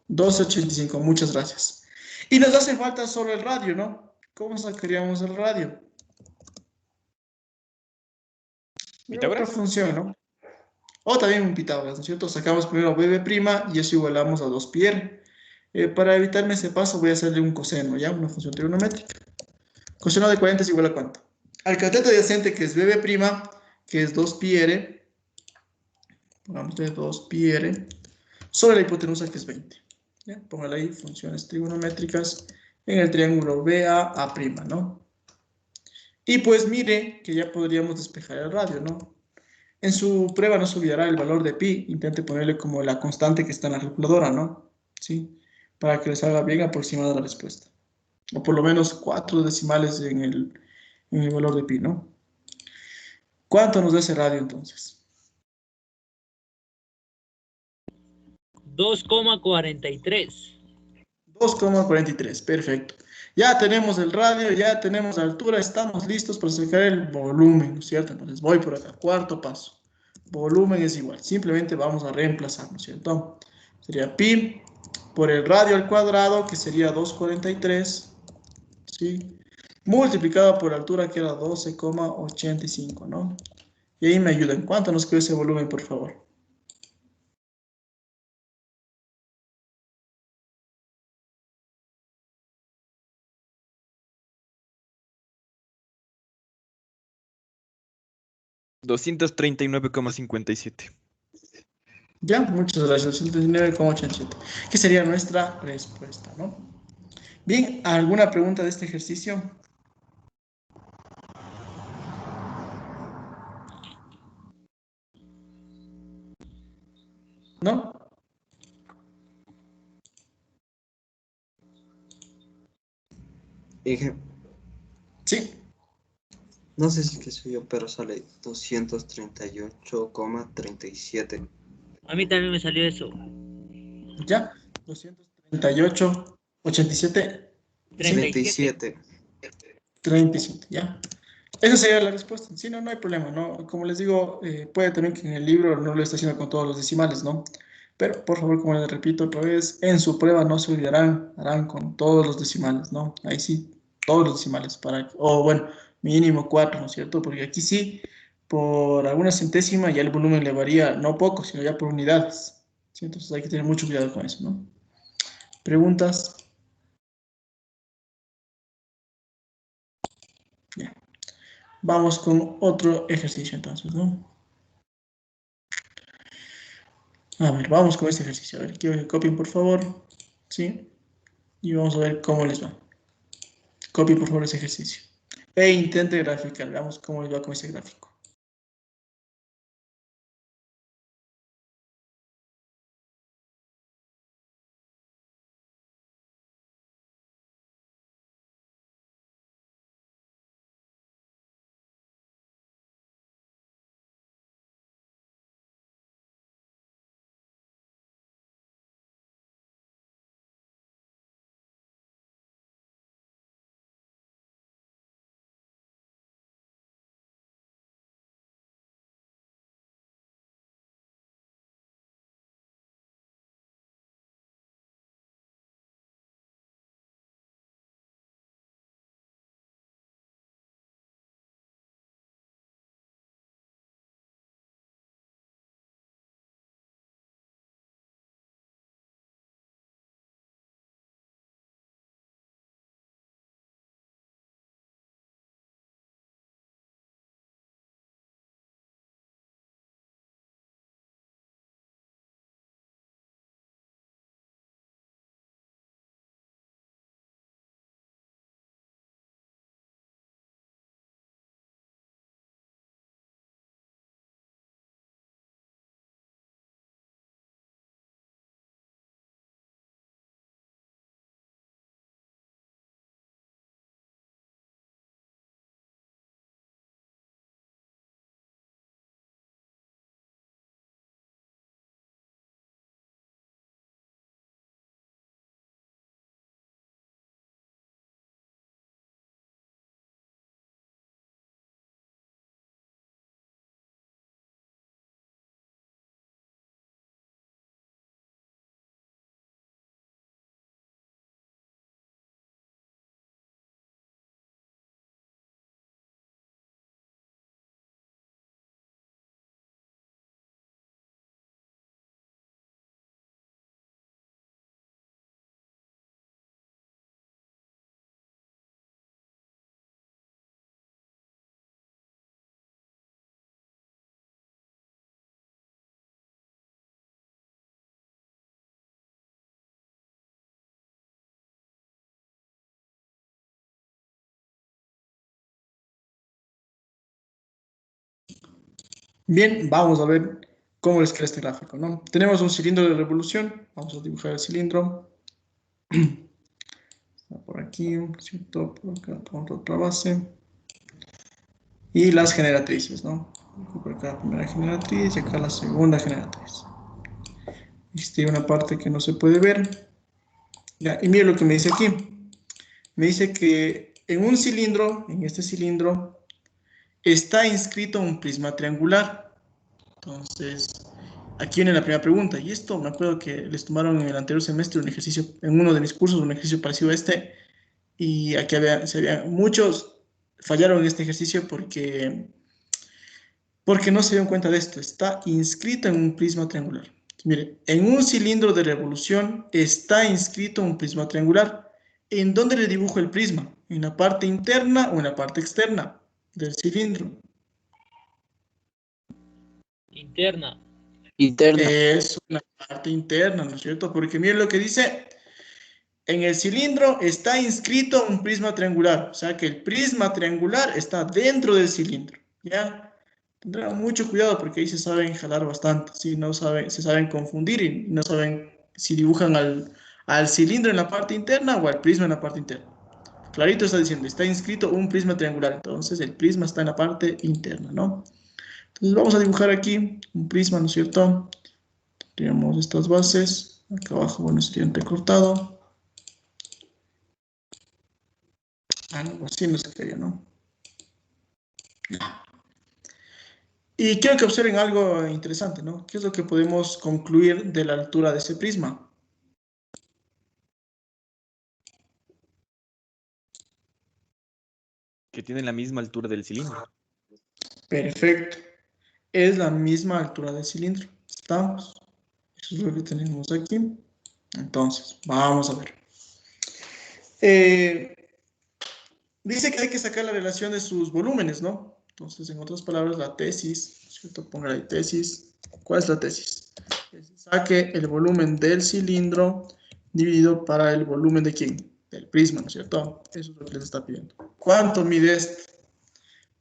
12,85. Muchas gracias. Y nos hace falta solo el radio, ¿no? ¿Cómo sacaríamos el radio? ¿Pitágoras? Otra función, ¿no? O también un Pitágoras, ¿no es cierto? Sacamos primero BB' y eso igualamos a 2πr. Para evitarme ese paso voy a hacerle un coseno, ¿ya? Una función trigonométrica. Coseno de 40 es igual a ¿cuánto? Al cateto adyacente, que es BB', que es 2πr, pongamos de 2πr, sobre la hipotenusa, que es 20. ¿Ya? Póngale ahí funciones trigonométricas en el triángulo BAA', ¿no? Y pues mire que ya podríamos despejar el radio, ¿no? En su prueba no se olvidará el valor de pi. Intente ponerle como la constante que está en la calculadora, ¿no? ¿Sí? Para que les salga bien aproximada la respuesta. O por lo menos 4 decimales en el valor de pi, ¿no? ¿Cuánto nos da ese radio entonces? 2,43. 2,43, perfecto. Ya tenemos el radio, ya tenemos la altura, estamos listos para sacar el volumen, ¿no es cierto? Entonces voy por acá, cuarto paso. Volumen es igual, simplemente vamos a reemplazar, ¿no es cierto? Sería pi por el radio al cuadrado, que sería 2,43, ¿sí? Multiplicado por la altura, que era 12,85, ¿no? Y ahí me ayudan. ¿Cuánto nos queda ese volumen, por favor? $239,57. Ya, muchas gracias. 219,87. Que sería nuestra respuesta, ¿no? Bien, ¿alguna pregunta de este ejercicio? ¿No? Dije, Sí. no sé si que soy yo, pero sale 238,37. A mí también me salió eso. Ya. 238,87. 37. 37, ya. Esa sería la respuesta. Sí, no, no hay problema, ¿no? Como les digo, puede también que en el libro no lo esté haciendo con todos los decimales, ¿no? Pero, por favor, como les repito otra vez, en su prueba no se olvidarán, harán con todos los decimales, ¿no? Ahí sí, todos los decimales, o bueno, mínimo 4, ¿no es cierto? Porque aquí sí, por alguna centésima ya el volumen le varía, no poco, sino ya por unidades, ¿sí? Entonces hay que tener mucho cuidado con eso, ¿no? ¿Preguntas? Bien. Vamos con otro ejercicio entonces, ¿no? A ver, vamos con este ejercicio. A ver, quiero que copien, por favor. ¿Sí? Y vamos a ver cómo les va. Copien, por favor, ese ejercicio. E intente graficar. Veamos cómo les va con ese gráfico. Bien, vamos a ver cómo les queda este gráfico, ¿no? Tenemos un cilindro de revolución. Vamos a dibujar el cilindro. Está por aquí, ¿cierto? Por acá, por otra base. Y las generatrices, ¿no? Por acá la primera generatriz y acá la segunda generatriz. Existe una parte que no se puede ver. Ya, y mire lo que me dice aquí. Me dice que en un cilindro, en este cilindro, está inscrito un prisma triangular. Entonces, aquí viene la primera pregunta. Y esto me acuerdo que les tomaron en el anterior semestre un ejercicio, en uno de mis cursos, un ejercicio parecido a este. Y aquí muchos fallaron en este ejercicio porque no se dieron cuenta de esto. Está inscrito en un prisma triangular. Mire, en un cilindro de revolución está inscrito un prisma triangular. ¿En dónde le dibujo el prisma? ¿En la parte interna o en la parte externa del cilindro? Interna. Interna. Es una parte interna, ¿no es cierto? Porque miren lo que dice, en el cilindro está inscrito un prisma triangular, o sea que el prisma triangular está dentro del cilindro, ¿ya? Tendrán mucho cuidado porque ahí se saben jalar bastante, ¿sí? No saben, se saben confundir y no saben si dibujan al cilindro en la parte interna o al prisma en la parte interna. Clarito está diciendo, está inscrito un prisma triangular, entonces el prisma está en la parte interna, ¿no? Entonces vamos a dibujar aquí un prisma, ¿no es cierto? Tenemos estas bases, acá abajo, bueno, sería un recortado. Algo así no se quería, ¿no? Y quiero que observen algo interesante, ¿no? ¿Qué es lo que podemos concluir de la altura de ese prisma? Que tienen la misma altura del cilindro. Perfecto. Es la misma altura del cilindro. ¿Estamos? Eso es lo que tenemos aquí. Entonces, vamos a ver. Dice que hay que sacar la relación de sus volúmenes, ¿no? Entonces, en otras palabras, la tesis, ¿cierto? Póngale ahí tesis. ¿Cuál es la tesis? Que se saque el volumen del cilindro dividido para el volumen de ¿quién? Del prisma, ¿no es cierto? Eso es lo que les está pidiendo. ¿Cuánto mide esto?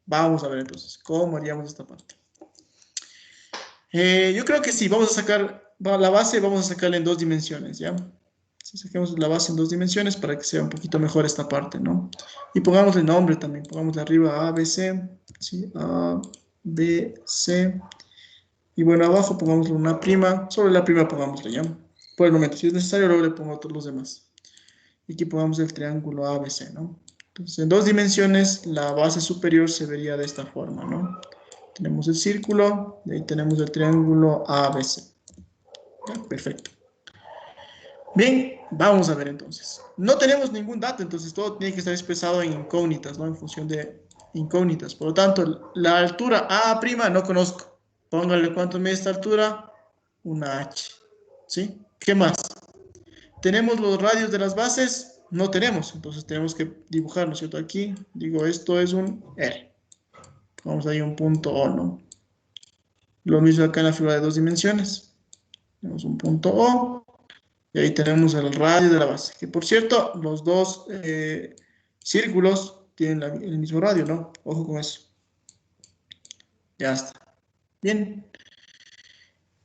Vamos a ver entonces, ¿cómo haríamos esta parte? Yo creo que sí, vamos a sacar la base, vamos a sacarla en 2 dimensiones, ¿ya? Si saquemos la base en 2 dimensiones para que sea un poquito mejor esta parte, ¿no? Y pongámosle nombre también, pongámosle arriba A, B, C, ¿sí? A, B, C. Y bueno, abajo pongámosle una prima, sobre la prima pongámosle, ¿ya? Por el momento, si es necesario, luego le pongo todos los demás. Y aquí pongamos el triángulo ABC, ¿no? Entonces, en 2 dimensiones, la base superior se vería de esta forma, ¿no? Tenemos el círculo, y ahí tenemos el triángulo ABC. ¿Ya? Perfecto. Bien, vamos a ver entonces. No tenemos ningún dato, entonces todo tiene que estar expresado en incógnitas, ¿no? En función de incógnitas. Por lo tanto, la altura A' no conozco. Póngale cuánto mide esta altura. Una H. ¿Sí? ¿Qué más? ¿Tenemos los radios de las bases? No tenemos, entonces tenemos que dibujar, ¿no es cierto? Aquí, digo, esto es un R. Vamos ahí un punto O, ¿no? Lo mismo acá en la figura de 2 dimensiones. Tenemos un punto O. Y ahí tenemos el radio de la base. Que por cierto, los dos círculos tienen el mismo radio, ¿no? Ojo con eso. Ya está. Bien.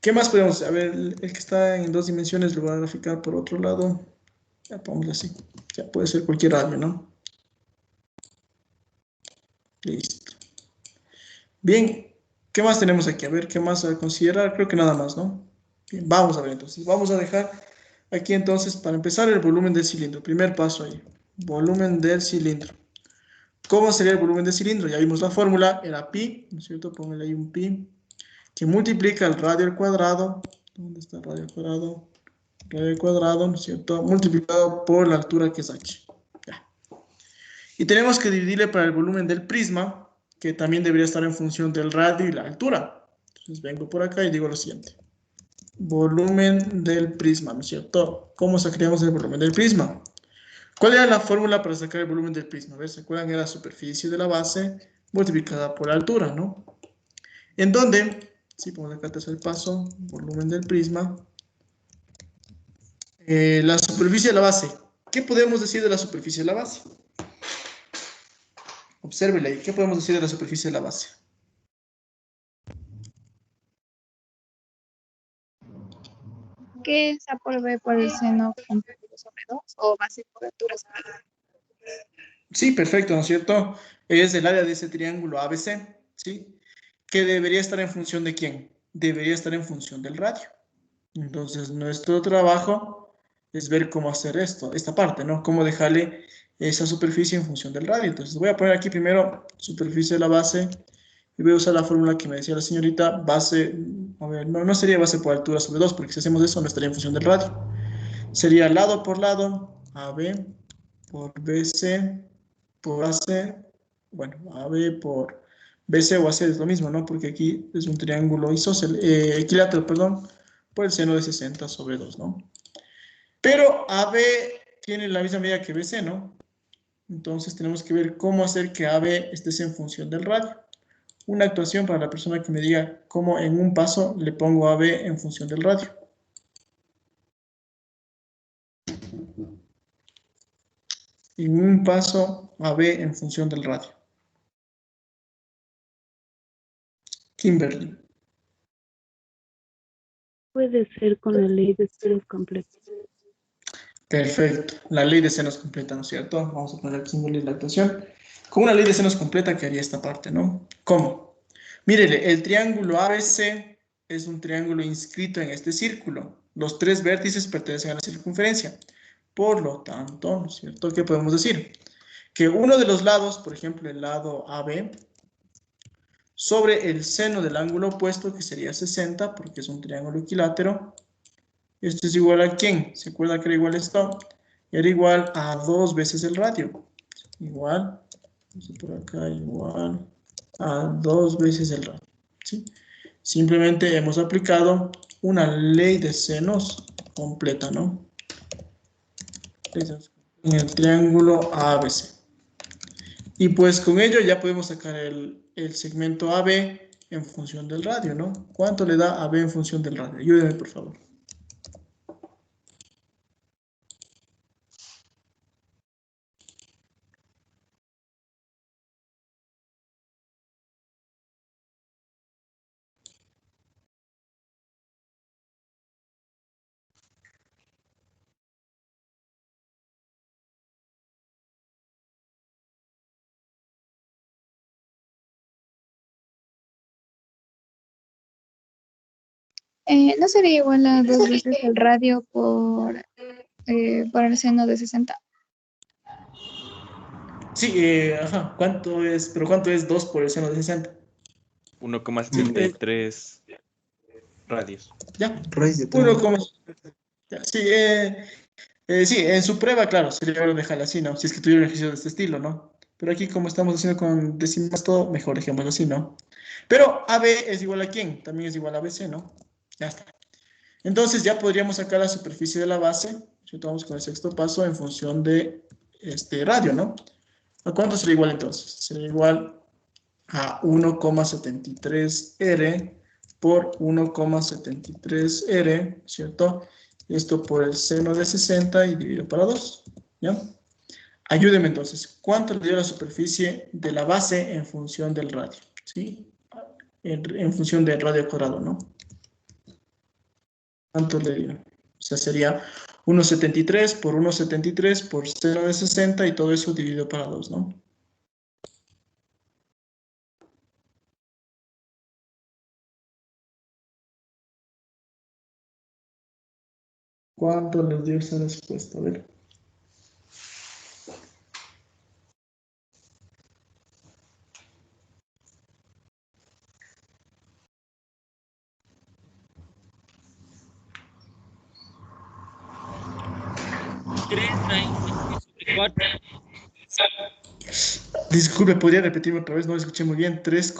¿Qué más podemos hacer? A ver, el que está en 2 dimensiones lo voy a graficar por otro lado. Ya pongámoslo así. Ya puede ser cualquier radio, ¿no? Listo. Bien. ¿Qué más tenemos aquí? A ver, ¿qué más a considerar? Creo que nada más, ¿no? Bien, vamos a ver entonces. Vamos a dejar aquí entonces, para empezar, el volumen del cilindro. Primer paso ahí. Volumen del cilindro. ¿Cómo sería el volumen del cilindro? Ya vimos la fórmula, era pi, ¿no es cierto? Póngale ahí un pi, que multiplica el radio al cuadrado. ¿Dónde está el radio al cuadrado? Radio al cuadrado, ¿no es cierto? Multiplicado por la altura que es h. Ya. Y tenemos que dividirle para el volumen del prisma, que también debería estar en función del radio y la altura. Entonces vengo por acá y digo lo siguiente. Volumen del prisma, ¿no es cierto? ¿Cómo sacaríamos el volumen del prisma? ¿Cuál era la fórmula para sacar el volumen del prisma? A ver, ¿se acuerdan? Era la superficie de la base multiplicada por la altura, ¿no? En donde, si ponemos acá tercer paso, volumen del prisma, la superficie de la base. ¿Qué podemos decir de la superficie de la base? Obsérvele ahí, ¿qué podemos decir de la superficie de la base? ¿Qué es A por B por el seno completo sobre 2 o base por altura sobre 2? Sí, perfecto, ¿no es cierto? Es el área de ese triángulo ABC, ¿sí? Que debería estar en función de ¿quién? Debería estar en función del radio. Entonces, nuestro trabajo es ver cómo hacer esto, esta parte, ¿no? Cómo dejarle esa superficie en función del radio. Entonces, voy a poner aquí primero superficie de la base y voy a usar la fórmula que me decía la señorita, base, a ver, no sería base por altura sobre 2, porque si hacemos eso no estaría en función del radio. Sería lado por lado, AB por BC por AC, bueno, AB por BC o AC es lo mismo, ¿no? Porque aquí es un triángulo equilátero, perdón, por el seno de 60 sobre 2, ¿no? Pero AB tiene la misma medida que BC, ¿no? Entonces tenemos que ver cómo hacer que AB esté en función del radio. Una actuación para la persona que me diga cómo en un paso le pongo AB en función del radio. En un paso AB en función del radio. Kimberly. Puede ser con la ley de senos completos. Perfecto. La ley de senos completa, ¿no es cierto? Vamos a poner aquí la actuación. Con una ley de senos completa que haría esta parte, ¿no? ¿Cómo? Mírele, el triángulo ABC es un triángulo inscrito en este círculo. Los 3 vértices pertenecen a la circunferencia. Por lo tanto, ¿no es cierto? ¿Qué podemos decir? Que uno de los lados, por ejemplo, el lado AB, sobre el seno del ángulo opuesto, que sería 60, porque es un triángulo equilátero, esto es igual a ¿quién? ¿Se acuerda que era igual a esto? Era igual a 2 veces el radio. Igual, por acá, igual a 2 veces el radio. ¿Sí? Simplemente hemos aplicado una ley de senos completa, ¿no? En el triángulo ABC. Y pues con ello ya podemos sacar el segmento AB en función del radio, ¿no? ¿Cuánto le da AB en función del radio? Ayúdenme, por favor. ¿No sería igual a 2 veces el radio por el seno de 60? Sí, ajá. ¿Cuánto es? ¿Pero cuánto es 2 por el seno de 60? 1,73 radios. Ya. Raíz de 1, 3. ya, sí, sí, en su prueba, claro, sería bueno dejarla así, ¿no? Si es que tuviera un ejercicio de este estilo, ¿no? Pero aquí, como estamos haciendo con décimas todo, mejor dejémoslo así, ¿no? Pero AB es igual a ¿quién? También es igual a BC, ¿no? Ya está. Entonces ya podríamos sacar la superficie de la base, si vamos con el sexto paso, en función de este radio, ¿no? ¿A cuánto sería igual entonces? Sería igual a 1,73 R por 1,73 R, ¿cierto? Esto por el seno de 60 y dividido para 2, ¿ya? Ayúdeme entonces, ¿cuánto le dio la superficie de la base en función del radio? ¿Sí? En función del radio cuadrado, ¿no? ¿Cuánto le dio? O sea, sería 1,73 por 1,73 por seno de 60 y todo eso dividido para 2, ¿no? ¿Cuánto les dio esa respuesta? A ver. Disculpe, ¿podría repetirme otra vez? No lo escuché muy bien. 3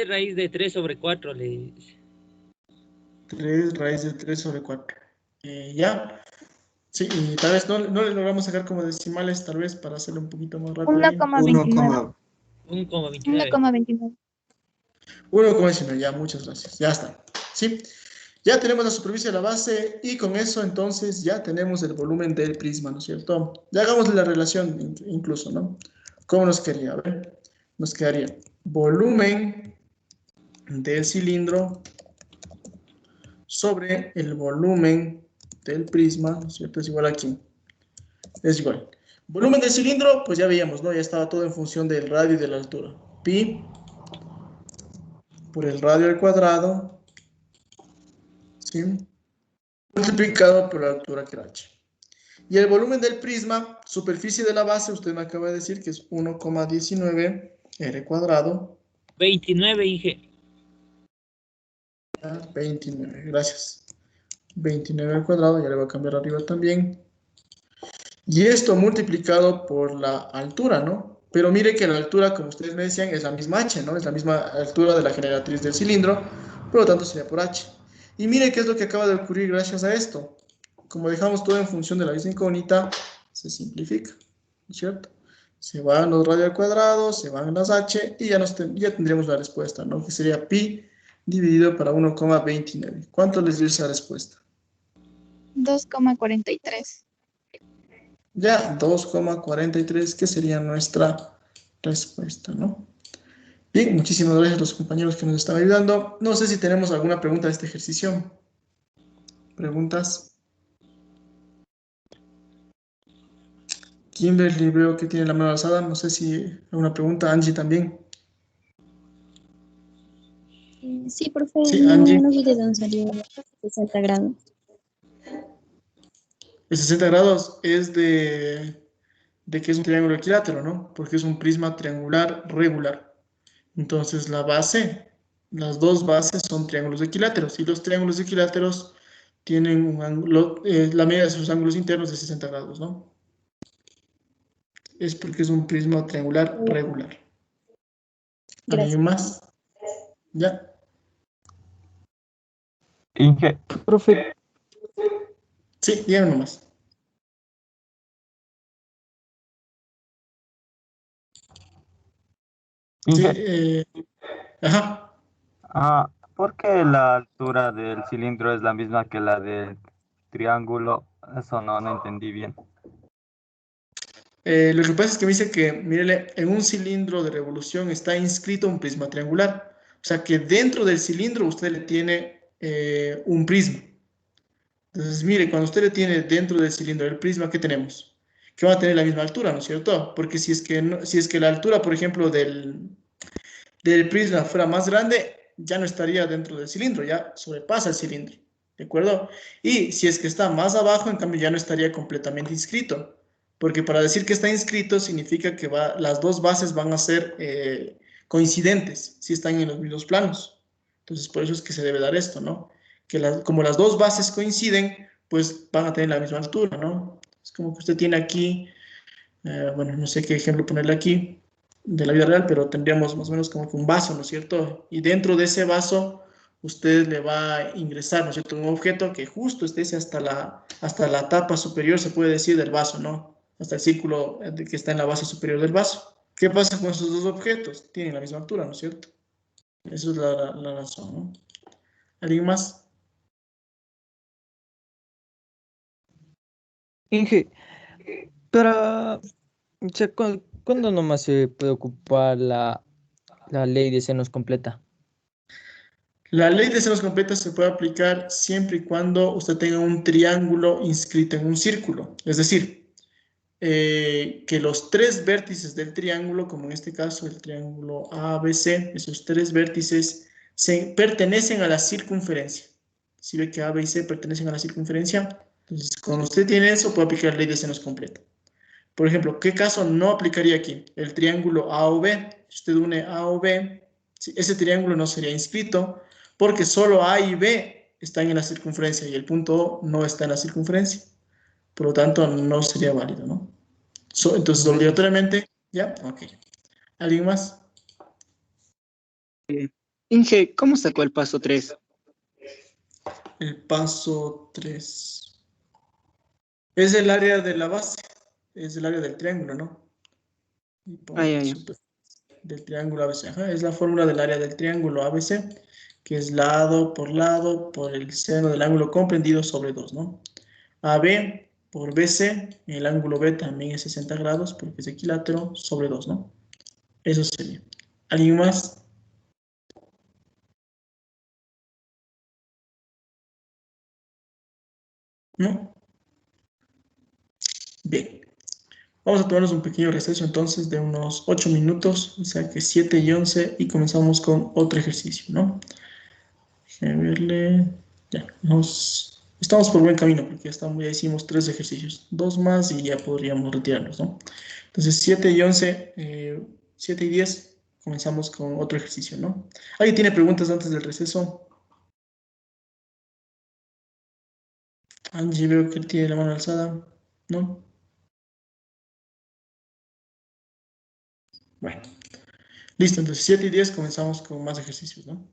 raíz de 3 sobre 4 le... 3 raíz de 3 sobre 4. Ya. Sí, y tal vez no le logramos sacar como decimales, tal vez para hacerlo un poquito más rápido. 1,29. 1,29. 1,29. 1,19, ya, muchas gracias. Ya está. ¿Sí? Ya tenemos la superficie de la base y con eso entonces ya tenemos el volumen del prisma, ¿no es cierto? Ya hagamos la relación incluso, ¿no? ¿Cómo nos quedaría? A ver, nos quedaría volumen del cilindro sobre el volumen del prisma, ¿no es cierto? Es igual aquí. Es igual. Volumen del cilindro, pues ya veíamos, ¿no? Ya estaba todo en función del radio y de la altura. Pi por el radio al cuadrado, ¿sí? Multiplicado por la altura que era h. Y el volumen del prisma, superficie de la base, usted me acaba de decir que es 1,19 r cuadrado. 29, Inge. 29, gracias. 29 al cuadrado, ya le voy a cambiar arriba también. Y esto multiplicado por la altura, ¿no? Pero mire que la altura, como ustedes me decían, es la misma h, ¿no? Es la misma altura de la generatriz del cilindro, por lo tanto sería por h. Y mire qué es lo que acaba de ocurrir gracias a esto. Como dejamos todo en función de la misma incógnita, se simplifica, ¿cierto? Se van los radios al cuadrado, se van las h, y ya tendríamos la respuesta, ¿no? Que sería pi dividido para 1,29. ¿Cuánto les dio esa respuesta? 2,43. Ya, 2,43, que sería nuestra respuesta, ¿no? Bien, muchísimas gracias a los compañeros que nos están ayudando. No sé si tenemos alguna pregunta de este ejercicio. ¿Preguntas? Kimberly, veo que tiene la mano alzada. No sé si alguna pregunta. Angie también. Sí, profe, Sí, no, Angie. no vi de dónde salió 60 grados. El 60 grados es de que es un triángulo equilátero, ¿no? Porque es un prisma triangular regular. Entonces la base, las dos bases son triángulos equiláteros y los triángulos equiláteros tienen un ángulo, la media de sus ángulos internos de 60 grados, ¿no? Es porque es un prisma triangular regular. ¿Alguien Gracias. más? ¿Ya? Inge, Profe, Sí, díganme nomás. Sí, Inge, ajá. ¿por qué la altura del cilindro es la misma que la del triángulo? Eso no entendí bien. Lo que pasa es que me dice que, mírele, en un cilindro de revolución está inscrito un prisma triangular. O sea que dentro del cilindro usted le tiene un prisma. Entonces, mire, cuando usted le tiene dentro del cilindro el prisma, ¿qué tenemos? Que va a tener la misma altura, ¿no es cierto? Porque si es que, si es que la altura, por ejemplo, del prisma fuera más grande, ya no estaría dentro del cilindro, ya sobrepasa el cilindro, ¿de acuerdo? Y si es que está más abajo, en cambio, ya no estaría completamente inscrito, porque para decir que está inscrito significa que las dos bases van a ser coincidentes, si están en los mismos planos. Entonces, por eso es que se debe dar esto, ¿no? Que como las dos bases coinciden, pues van a tener la misma altura, ¿no? Es como que usted tiene aquí, bueno, no sé qué ejemplo ponerle aquí de la vida real, pero tendríamos más o menos como que un vaso, ¿no es cierto? Y dentro de ese vaso usted le va a ingresar, ¿no es cierto? Un objeto que justo esté hasta la tapa superior, se puede decir, del vaso, ¿no? Hasta el círculo que está en la base superior del vaso. ¿Qué pasa con esos dos objetos? Tienen la misma altura, ¿no es cierto? Esa es la razón, ¿no? ¿Alguien más? Inge, para, o sea, ¿cuándo nomás se puede ocupar la ley de senos completa? La ley de senos completas se puede aplicar siempre y cuando usted tenga un triángulo inscrito en un círculo. Es decir, que los tres vértices del triángulo, como en este caso el triángulo ABC, esos tres vértices pertenecen a la circunferencia. Si ve que A, B y C pertenecen a la circunferencia, entonces cuando usted tiene eso puede aplicar la ley de senos completa. Por ejemplo, ¿qué caso no aplicaría aquí? El triángulo A o B. Si usted une A o B, ese triángulo no sería inscrito porque solo A y B están en la circunferencia y el punto O no está en la circunferencia. Por lo tanto, no sería válido, ¿no? Entonces, obligatoriamente, ¿ya? Ok. ¿Alguien más? Inge, ¿cómo sacó el paso 3? El paso 3 es el área de la base, es el área del triángulo, ¿no? Y Ay, pongo la ay, ay. superficie del triángulo ABC. Ajá, es la fórmula del área del triángulo ABC, que es lado por el seno del ángulo comprendido sobre 2, ¿no? AB por BC, el ángulo B también es 60 grados porque es equilátero sobre 2, ¿no? Eso sería. ¿Alguien más? ¿No? Bien. Vamos a tomarnos un pequeño receso entonces de unos 8 minutos, o sea que 7 y 11 y comenzamos con otro ejercicio, ¿no? Déjame verle. Ya, estamos por buen camino porque ya hicimos 3 ejercicios, 2 más y ya podríamos retirarnos, ¿no? Entonces 7 y 11, 7 y 10 comenzamos con otro ejercicio, ¿no? ¿Alguien tiene preguntas antes del receso? Angie, veo que tiene la mano alzada, ¿no? Bueno, listo, entonces 7 y 10 comenzamos con más ejercicios, ¿no?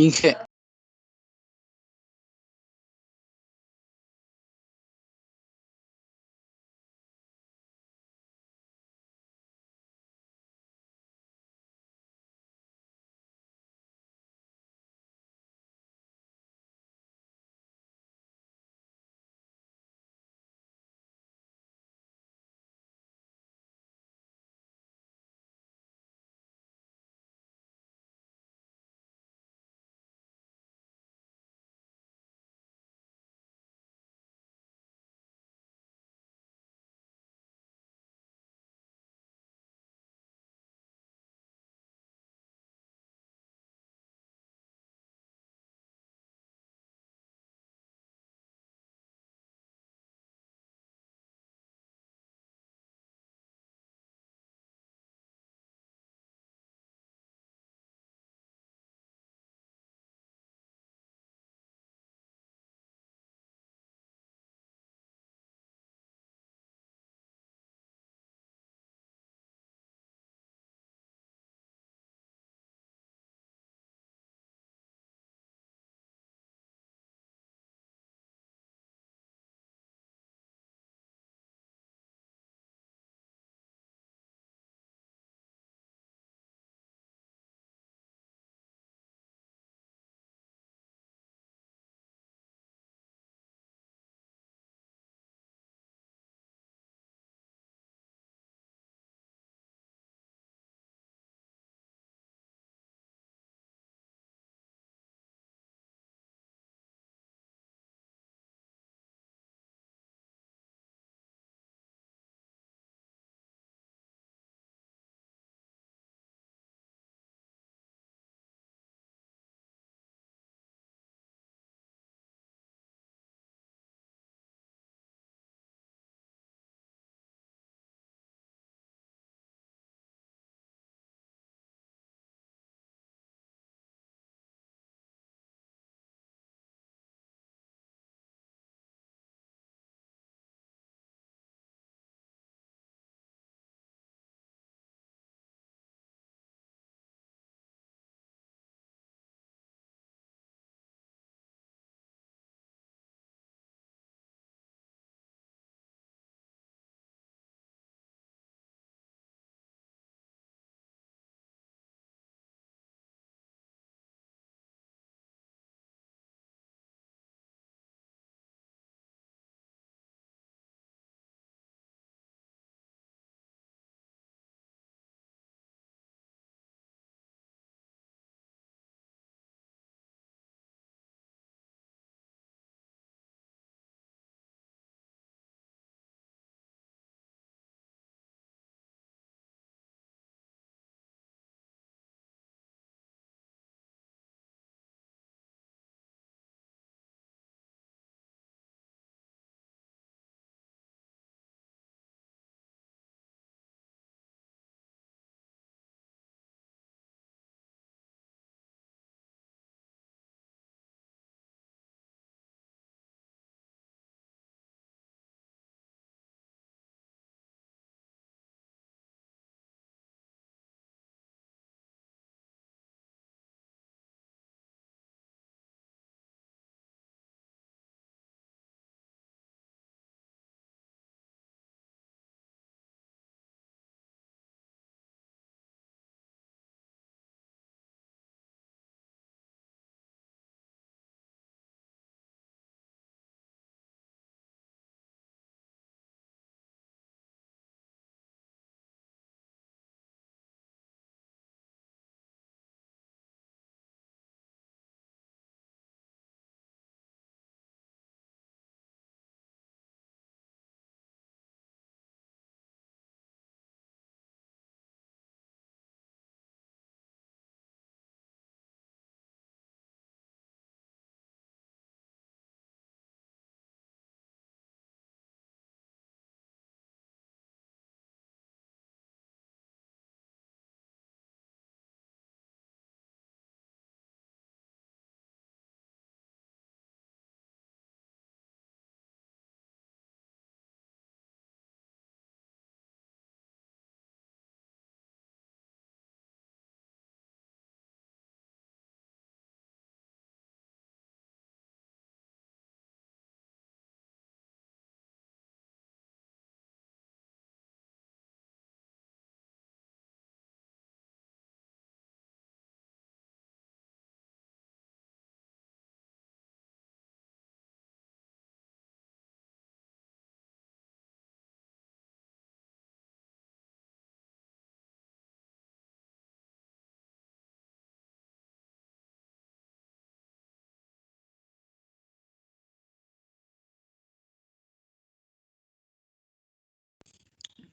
Inge.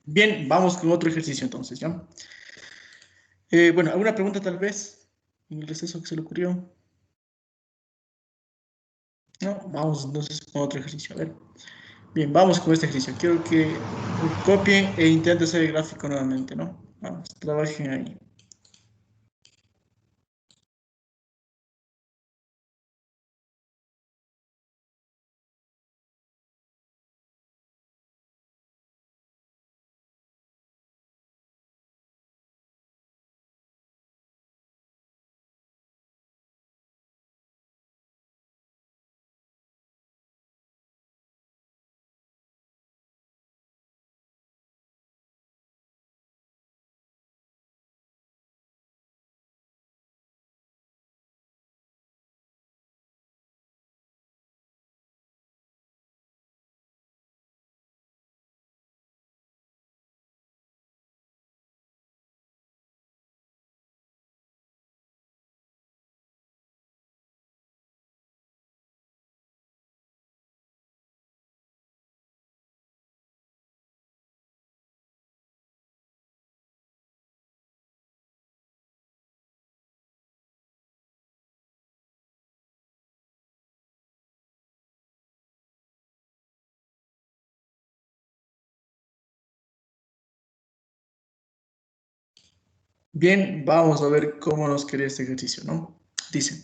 Bien, vamos con otro ejercicio entonces, ¿ya? Bueno, ¿alguna pregunta tal vez en el receso que se le ocurrió? No, vamos entonces con otro ejercicio, a ver. Bien, vamos con este ejercicio. Quiero que copien e intenten hacer el gráfico nuevamente, ¿no? Vamos, trabajen ahí. Bien, vamos a ver cómo nos quería este ejercicio, ¿no? Dice,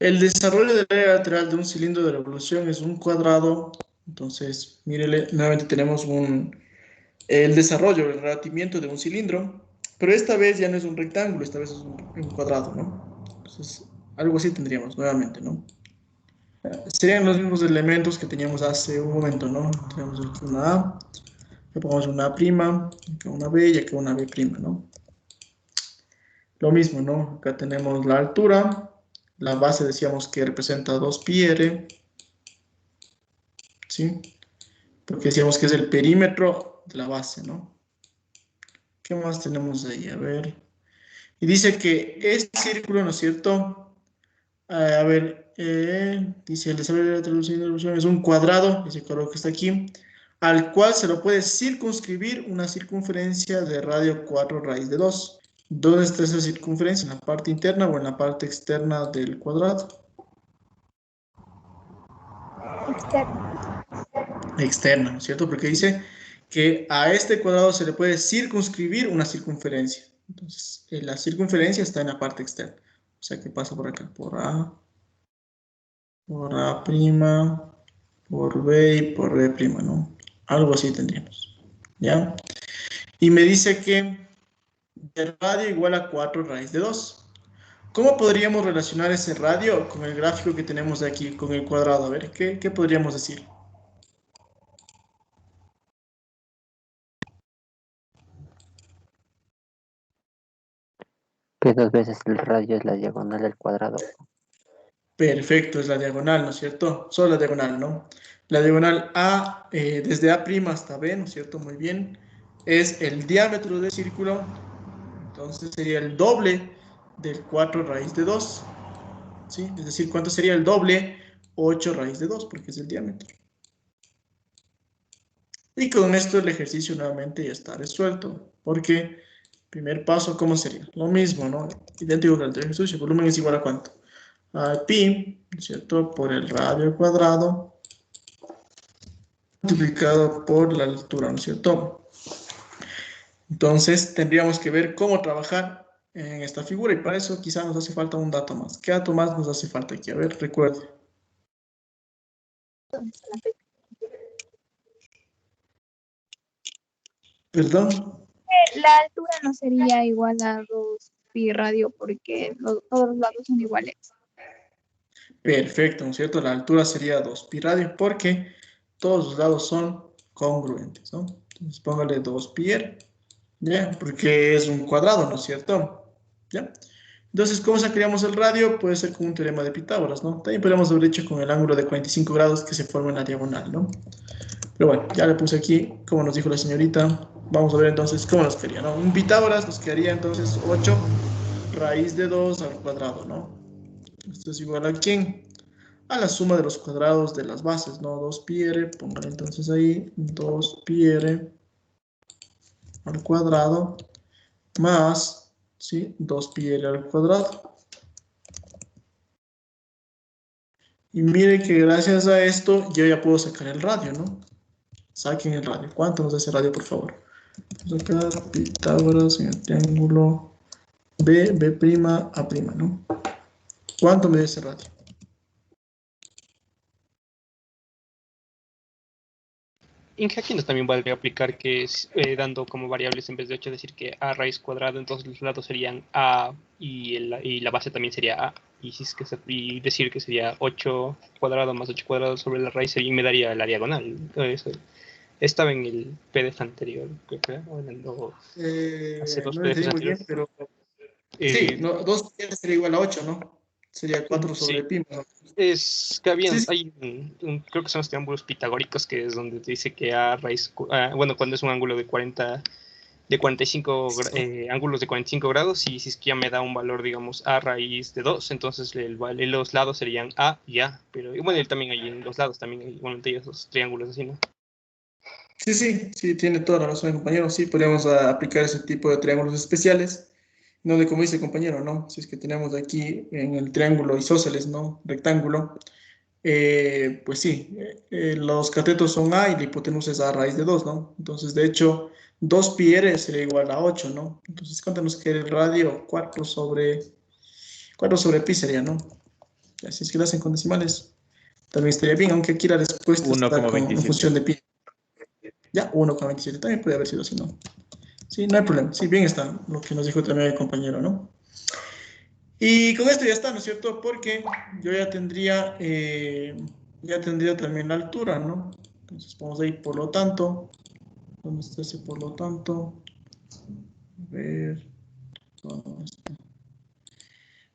el desarrollo del área lateral de un cilindro de revolución es un cuadrado. Entonces, mírele, nuevamente tenemos el desarrollo, el rebatimiento de un cilindro, pero esta vez ya no es un rectángulo, esta vez es un cuadrado, ¿no? Entonces, algo así tendríamos nuevamente, ¿no? Serían los mismos elementos que teníamos hace un momento, ¿no? Tenemos aquí una A, le ponemos una A', acá una B y acá una B', ¿no? Lo mismo, ¿no? Acá tenemos la altura, la base decíamos que representa 2πr, ¿sí? Porque decíamos que es el perímetro de la base, ¿no? ¿Qué más tenemos ahí? A ver. Y dice que este círculo, ¿no es cierto? A ver, dice el desarrollo de la traducción es un cuadrado, ese cuadrado que está aquí, al cual se lo puede circunscribir una circunferencia de radio 4 raíz de 2. ¿Dónde está esa circunferencia? ¿En la parte interna o en la parte externa del cuadrado? Externo. Externa, ¿no es cierto? Porque dice que a este cuadrado se le puede circunscribir una circunferencia. Entonces, la circunferencia está en la parte externa. O sea, que pasa por acá, por A, por B y por B', ¿no? Algo así tendríamos, ¿ya? Y me dice que el radio igual a 4 raíz de 2. ¿Cómo podríamos relacionar ese radio con el gráfico que tenemos de aquí, con el cuadrado? A ver, ¿qué podríamos decir? Que 2 veces el radio es la diagonal del cuadrado. Perfecto, es la diagonal, ¿no es cierto? Solo la diagonal, ¿no? La diagonal A, desde A' hasta B, ¿no es cierto? Muy bien. Es el diámetro del círculo. Entonces sería el doble del 4 raíz de 2. ¿Sí? Es decir, ¿cuánto sería el doble? 8 raíz de 2, porque es el diámetro. Y con esto el ejercicio nuevamente ya está resuelto. Porque, primer paso, ¿cómo sería? Lo mismo, ¿no? Idéntico que el anterior ejercicio. ¿Volumen es igual a cuánto? A pi, ¿cierto? Por el radio al cuadrado multiplicado por la altura, ¿no es cierto? Entonces tendríamos que ver cómo trabajar en esta figura y para eso quizás nos hace falta un dato más. ¿Qué dato más nos hace falta aquí? A ver, recuerde. ¿Perdón? La altura no sería igual a 2pi radio porque todos los lados son iguales. Perfecto, ¿no es cierto? La altura sería 2pi radio porque todos los lados son congruentes, ¿no? Entonces póngale 2pi, ¿ya? Porque es un cuadrado, ¿no es cierto? ¿Ya? Entonces, ¿cómo sacaríamos el radio? Puede ser con un teorema de Pitágoras, ¿no? También podemos haber hecho con el ángulo de 45 grados que se forma en la diagonal, ¿no? Pero bueno, ya le puse aquí, como nos dijo la señorita. Vamos a ver entonces cómo nos quedaría, ¿no? Un Pitágoras nos quedaría entonces 8 raíz de 2 al cuadrado, ¿no? Esto es igual a ¿quién? A la suma de los cuadrados de las bases, ¿no? 2πr, póngale entonces ahí 2πr al cuadrado más, ¿sí? 2πr al cuadrado. Y mire que gracias a esto yo ya puedo sacar el radio, ¿no? Saquen el radio. ¿Cuánto nos da ese radio, por favor? Vamos a sacar Pitágoras en el triángulo B', A', ¿no? ¿Cuánto me da ese radio? Inge, aquí nos también valdría aplicar que es dando como variables en vez de 8, decir que a raíz cuadrada, entonces los lados serían a y la base también sería a. Y, si es que y decir que sería 8 cuadrado más 8 cuadrado sobre la raíz y me daría la diagonal. Eso estaba en el PDF anterior, creo que hablando hace dos No lo PDFs entendí muy bien, anteriores. pero sí, no, 2πr sería igual a 8, ¿no? Sería 4 sobre Sí. pi. ¿No? Es que había, Sí, sí. hay creo que son los triángulos pitagóricos, que es donde te dice que a raíz, bueno, cuando es un ángulo de 40, de 45, ángulos de 45 grados, y si es que ya me da un valor, digamos, a raíz de 2, entonces los lados serían a y a, pero bueno, también hay en los lados, también hay igualmente esos triángulos así, ¿no? Sí, tiene toda la razón, compañero. Sí, podríamos aplicar ese tipo de triángulos especiales, no de como dice el compañero, ¿no? Si es que tenemos aquí en el triángulo isósceles, ¿no? Rectángulo, pues sí, los catetos son A y la hipotenusa es A raíz de 2, ¿no? Entonces, de hecho, 2πr sería igual a 8, ¿no? Entonces, cuéntanos que el radio 4 sobre pi sería, ¿no? Así es que lo hacen con decimales. También estaría bien, aunque aquí la respuesta está en 1,27. función de pi. Ya, 1,27 también puede haber sido así, ¿no? Sí, no hay problema. Sí, bien está lo que nos dijo también el compañero, ¿no? Y con esto ya está, ¿no es cierto? Porque yo ya tendría también la altura, ¿no? Entonces vamos a ir por lo tanto. ¿Dónde está ese por lo tanto? A ver. ¿Dónde está?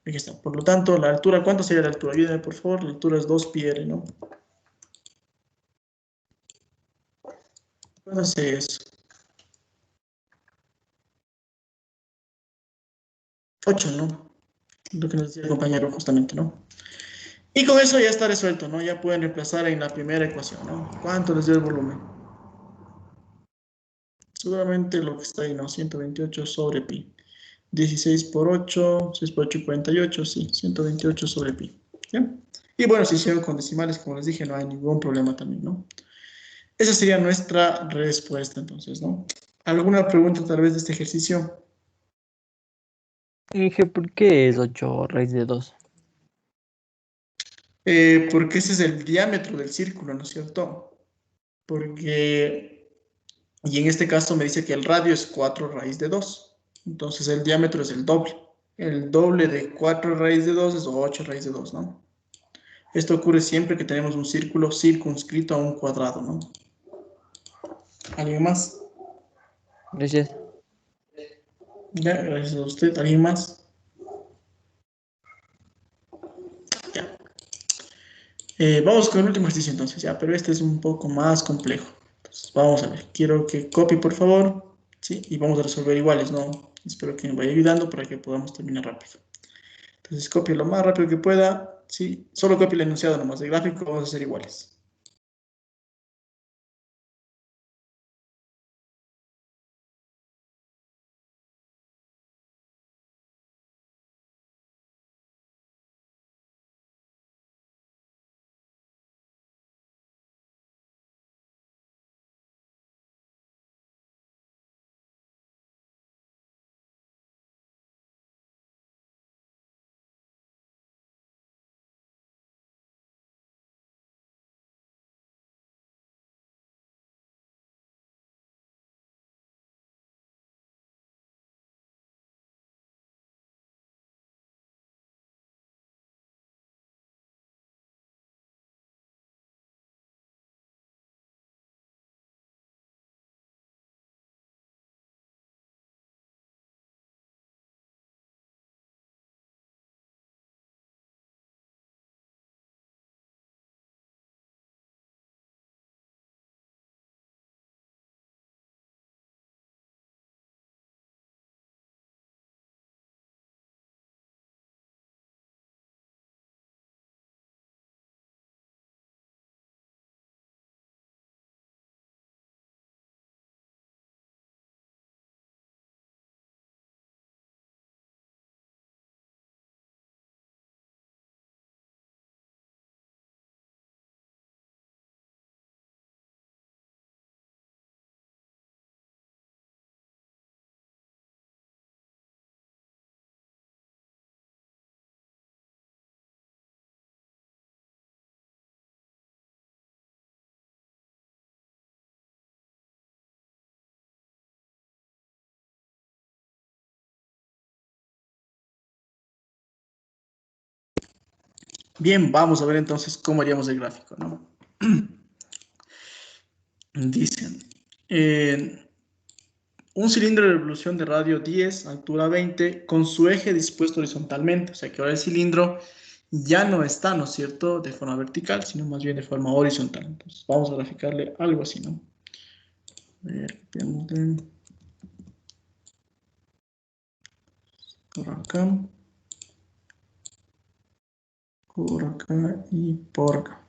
Aquí está. Por lo tanto, la altura, ¿cuánto sería la altura? Ayúdame, por favor. La altura es 2πr, ¿no? ¿Cuánto es eso? 8, ¿no? Lo que nos decía el compañero justamente, ¿no? Y con eso ya está resuelto, ¿no? Ya pueden reemplazar en la primera ecuación, ¿no? ¿Cuánto les dio el volumen? Seguramente lo que está ahí, ¿no? 128 sobre pi. 16 por 8, 6 por 8, 48, sí, 128 sobre pi. ¿Ya? Y bueno, si hicieron con decimales, como les dije, no hay ningún problema también, ¿no? Esa sería nuestra respuesta, entonces, ¿no? ¿Alguna pregunta tal vez de este ejercicio? Inge, ¿por qué es 8 raíz de 2? Porque ese es el diámetro del círculo, ¿no es cierto? Porque, y en este caso me dice que el radio es 4 raíz de 2. Entonces el diámetro es el doble. El doble de 4 raíz de 2 es 8 raíz de 2, ¿no? Esto ocurre siempre que tenemos un círculo circunscrito a un cuadrado, ¿no? ¿Alguien más? Gracias. Ya, gracias a usted. ¿Alguien más? Ya. Vamos con el último ejercicio entonces, ya, pero este es un poco más complejo. Entonces, vamos a ver. Quiero que copie, por favor. Sí, y vamos a resolver iguales, ¿no? Espero que me vaya ayudando para que podamos terminar rápido. Entonces, copie lo más rápido que pueda. Sí, solo copie el enunciado nomás. De gráfico vamos a hacer iguales. Bien, vamos a ver entonces cómo haríamos el gráfico, ¿no? Dicen, un cilindro de revolución de radio 10, altura 20, con su eje dispuesto horizontalmente. O sea que ahora el cilindro ya no está, ¿no es cierto?, de forma vertical, sino más bien de forma horizontal. Entonces vamos a graficarle algo así, ¿no? A ver, copiémosle por acá y por acá.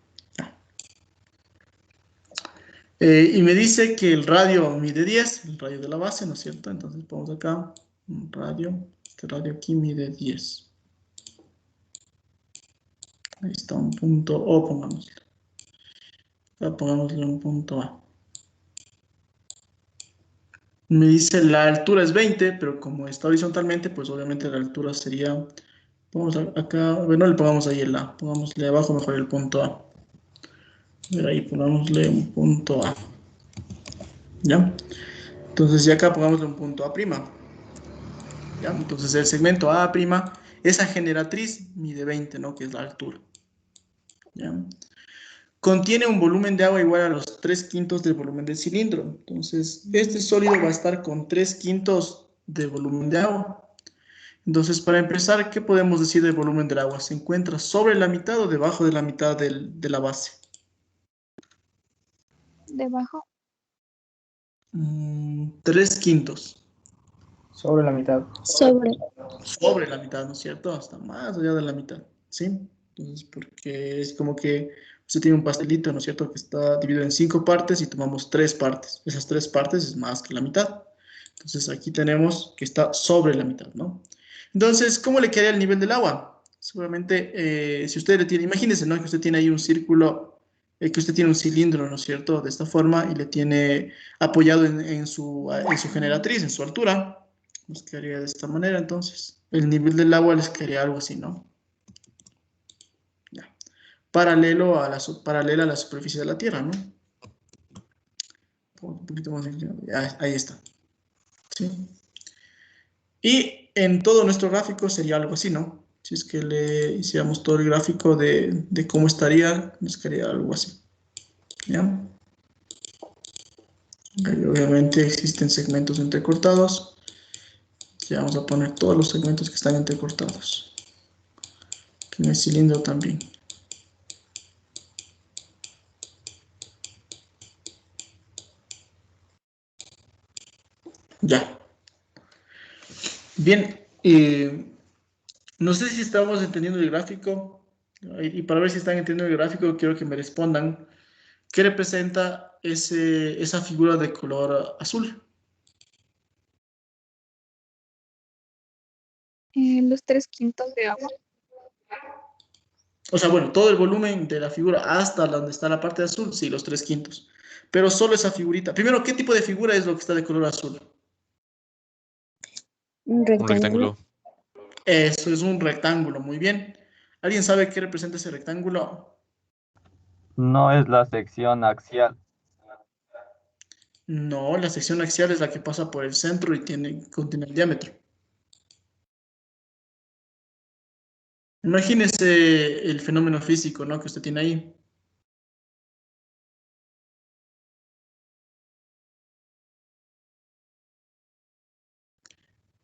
Y me dice que el radio mide 10, el radio de la base, ¿no es cierto? Entonces ponemos acá un radio, este radio aquí mide 10. Ahí está un punto O, pongámosle. Acá pongámosle un punto A. Me dice la altura es 20, pero como está horizontalmente, pues obviamente la altura sería, vamos acá, bueno, le pongamos ahí el A, pongámosle abajo mejor el punto A. A ver, ahí pongámosle un punto A. ¿Ya? Entonces ya acá pongámosle un punto A'. ¿Ya? Entonces el segmento A', esa generatriz mide 20, ¿no? Que es la altura. ¿Ya? Contiene un volumen de agua igual a los 3/5 del volumen del cilindro. Entonces, este sólido va a estar con 3/5 de volumen de agua. Entonces, para empezar, ¿qué podemos decir del volumen del agua? ¿Se encuentra sobre la mitad o debajo de la mitad de la base? Debajo. 3/5. Sobre la mitad. Sobre la mitad, ¿no es cierto? Hasta más allá de la mitad, ¿sí? Entonces, porque es como que usted tiene un pastelito, ¿no es cierto? Que está dividido en 5 partes y tomamos 3 partes. Esas 3 partes es más que la mitad. Entonces, aquí tenemos que está sobre la mitad, ¿no? Entonces, ¿cómo le quedaría el nivel del agua? Seguramente, si usted le tiene, imagínese, ¿no? Que usted tiene ahí un círculo, que usted tiene un cilindro, ¿no es cierto? De esta forma y le tiene apoyado en su generatriz, en su altura. Nos quedaría de esta manera, entonces. El nivel del agua les quedaría algo así, ¿no? Ya. Paralela a la superficie de la Tierra, ¿no? Un poquito más. Ya, ahí está. ¿Sí? Y en todo nuestro gráfico sería algo así, ¿no? Si es que le hiciéramos todo el gráfico de cómo estaría, nos quedaría algo así. ¿Ya? Y obviamente existen segmentos entrecortados. Ya vamos a poner todos los segmentos que están entrecortados. En el cilindro también. Ya. Bien. No sé si estamos entendiendo el gráfico. Y para ver si están entendiendo el gráfico, quiero que me respondan. ¿Qué representa esa figura de color azul? Los 3/5 de agua. O sea, bueno, todo el volumen de la figura hasta donde está la parte azul, sí, los 3/5. Pero solo esa figurita. Primero, ¿qué tipo de figura es lo que está de color azul? Un rectángulo. Eso es un rectángulo, muy bien. ¿Alguien sabe qué representa ese rectángulo? No es la sección axial. No, la sección axial es la que pasa por el centro y contiene el diámetro. Imagínese el fenómeno físico, ¿no? Que usted tiene ahí.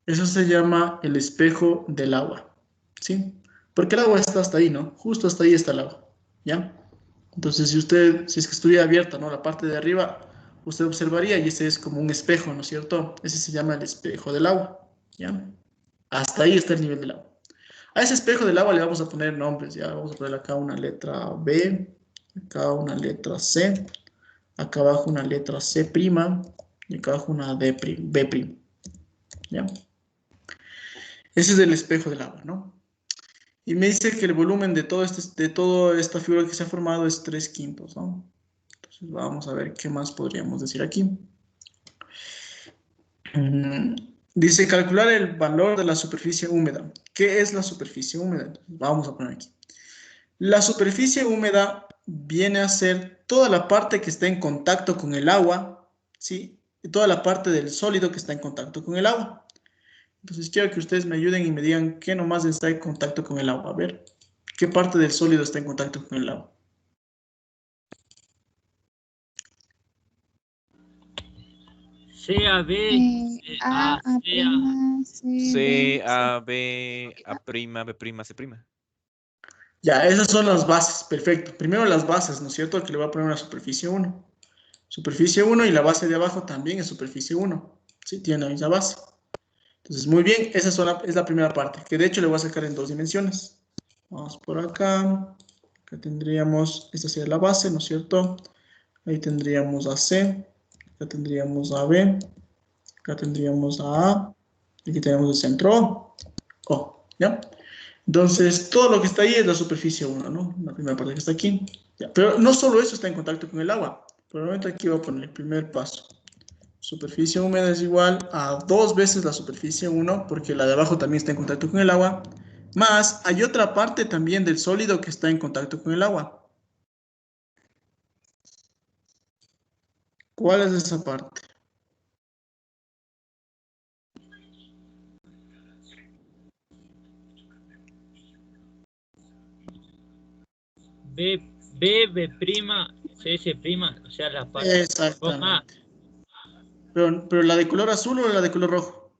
Eso se llama el espejo del agua, ¿sí? Porque el agua está hasta ahí, ¿no? Justo hasta ahí está el agua, ¿ya? Entonces, si es que estuviera abierta, ¿no? La parte de arriba, usted observaría y ese es como un espejo, ¿no es cierto? Ese se llama el espejo del agua, ¿ya? Hasta ahí está el nivel del agua. A ese espejo del agua le vamos a poner nombres, ¿ya? Vamos a poner acá una letra B, acá una letra C, acá abajo una letra C' y acá abajo una B', ¿ya? Ese es el espejo del agua, ¿no? Y me dice que el volumen de toda esta figura que se ha formado es 3/5, ¿no? Entonces vamos a ver qué más podríamos decir aquí. Dice calcular el valor de la superficie húmeda. ¿Qué es la superficie húmeda? Entonces, vamos a poner aquí. La superficie húmeda viene a ser toda la parte que está en contacto con el agua, ¿sí? Y toda la parte del sólido que está en contacto con el agua. Entonces quiero que ustedes me ayuden y me digan qué nomás está en contacto con el agua. A ver, ¿Qué parte del sólido está en contacto con el agua? CAB, A, A prima, C, C, A, B, A prima, B prima, C prima. Ya, esas son las bases, perfecto. Primero las bases, ¿no es cierto? Que le voy a poner una superficie 1. Superficie 1 y la base de abajo también es superficie 1. Sí, tiene la misma base. Entonces, muy bien, esa es la primera parte, que de hecho le voy a sacar en 2 dimensiones. Vamos por acá. Acá tendríamos, esta sería la base, ¿no es cierto? Ahí tendríamos a C, acá tendríamos a B, acá tendríamos a A, y aquí tenemos el centro O, ¿ya? Entonces, todo lo que está ahí es la superficie 1, ¿no? La primera parte que está aquí. Ya. Pero no solo eso está en contacto con el agua. Por el momento aquí voy a poner el primer paso. Superficie húmeda es igual a 2 veces la superficie 1, porque la de abajo también está en contacto con el agua, más hay otra parte también del sólido que está en contacto con el agua. ¿Cuál es esa parte? B prima, CS prima, o sea, la parte roja. Exactamente. Pero la de color azul o la de color rojo?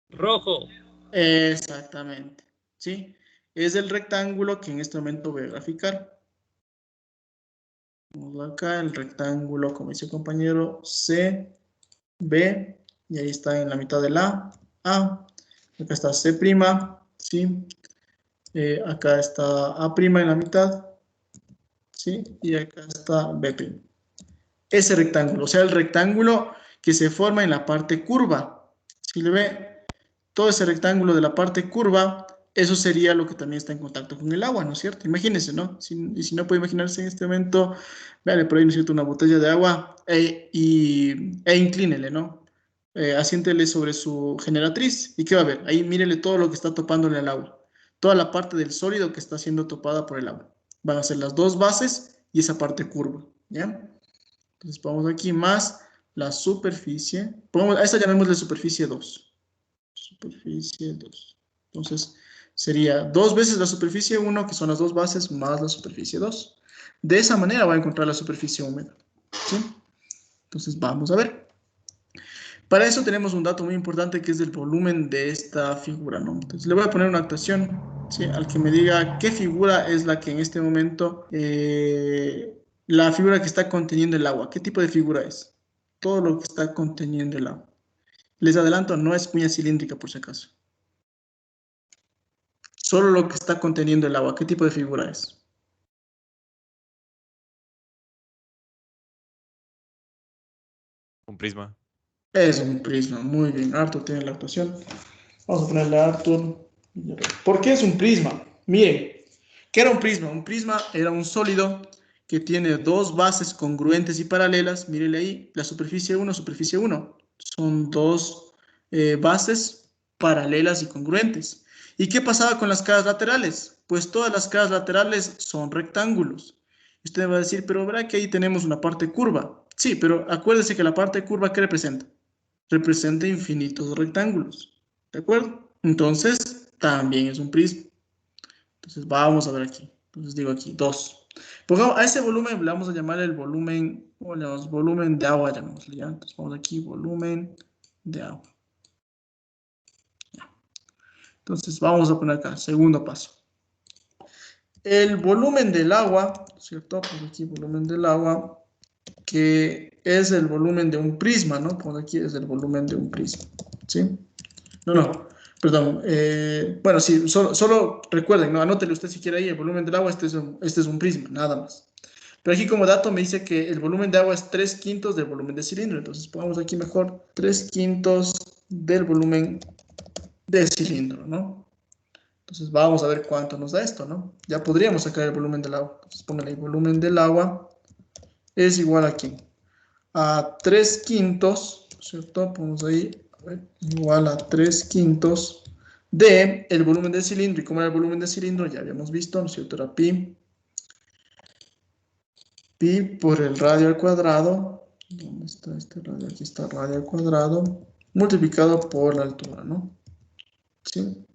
Rojo. Exactamente. ¿Sí? Es el rectángulo que en este momento voy a graficar. Vamos acá, el rectángulo, como dice el compañero, C, B, y ahí está en la mitad de la A. Acá está C', ¿sí? Acá está A' en la mitad, ¿sí? Y acá está B'. Ese rectángulo, o sea, el rectángulo que se forma en la parte curva. Si le ve, todo ese rectángulo de la parte curva, eso sería lo que también está en contacto con el agua, ¿no es cierto? Imagínense, ¿no? Y si no puede imaginarse en este momento, véale por ahí, ¿no es cierto?, una botella de agua e inclínele, ¿no? Asiéntele sobre su generatriz. ¿Y qué va a ver? Ahí mírele todo lo que está topándole al agua. Toda la parte del sólido que está siendo topada por el agua. Van a ser las dos bases y esa parte curva, ¿ya? Entonces ponemos aquí más la superficie. A esta llamémosle superficie 2. Superficie 2. Entonces sería 2 veces la superficie 1, que son las dos bases, más la superficie 2. De esa manera voy a encontrar la superficie húmeda. ¿Sí? Entonces vamos a ver. Para eso tenemos un dato muy importante que es el volumen de esta figura, ¿no? Entonces le voy a poner una actuación, ¿sí?, al que me diga qué figura es la que en este momento, la figura que está conteniendo el agua. ¿Qué tipo de figura es? Todo lo que está conteniendo el agua. Les adelanto, no es cuña cilíndrica por si acaso. Solo lo que está conteniendo el agua. ¿Qué tipo de figura es? Un prisma. Es un prisma. Muy bien. Arthur tiene la actuación. Vamos a ponerle a Arthur. ¿Por qué es un prisma? Miren, ¿qué era un prisma? Un prisma era un sólido que tiene dos bases congruentes y paralelas. Mírenle ahí, la superficie 1, superficie 1. Son dos bases paralelas y congruentes. ¿Y qué pasaba con las caras laterales? Pues todas las caras laterales son rectángulos. Usted va a decir, pero verá que ahí tenemos una parte curva. Sí, pero acuérdese que la parte curva, ¿qué representa? Representa infinitos rectángulos. ¿De acuerdo? Entonces, también es un prisma. Entonces, vamos a ver aquí. Entonces, digo aquí, 2. Pongamos, a ese volumen le vamos a llamar el volumen, o le llamamos volumen de agua, llamémosle, ¿ya? Entonces, vamos aquí, volumen de agua. Ya. Entonces, vamos a poner acá, segundo paso. El volumen del agua, ¿cierto? Pues aquí, volumen del agua, que es el volumen de un prisma, ¿no? Por aquí es el volumen de un prisma, ¿sí? No, perdón. Bueno, sí, solo recuerden, ¿no? Anótele usted si quiere ahí el volumen del agua, este es un prisma, nada más. Pero aquí como dato me dice que el volumen de agua es 3/5 del volumen de cilindro, entonces pongamos aquí mejor 3/5 del volumen de cilindro, ¿no? Entonces vamos a ver cuánto nos da esto, ¿no? Ya podríamos sacar el volumen del agua. Entonces póngale el volumen del agua es igual aquí a 3/5, ¿cierto? Ponemos ahí, a ver, igual a 3/5 de el volumen del cilindro. ¿Y cómo era el volumen del cilindro? Ya habíamos visto, ¿no es cierto? Era pi por el radio al cuadrado. ¿Dónde está este radio? Aquí está el radio al cuadrado, multiplicado por la altura, ¿no? ¿Sí?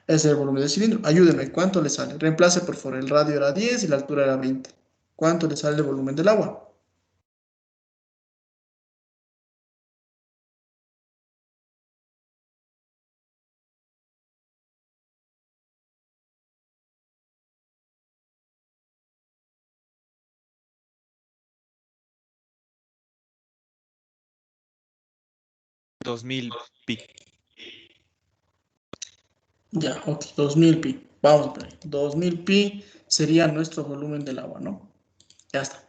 Ese es el volumen del cilindro. Ayúdeme, ¿cuánto le sale? Reemplace, por favor, el radio era 10 y la altura era 20. ¿Cuánto le sale el volumen del agua? $2000 pi. Ya, ok, 2000 pi. Vamos por ahí. 2000 pi sería nuestro volumen del agua, ¿no? Ya está.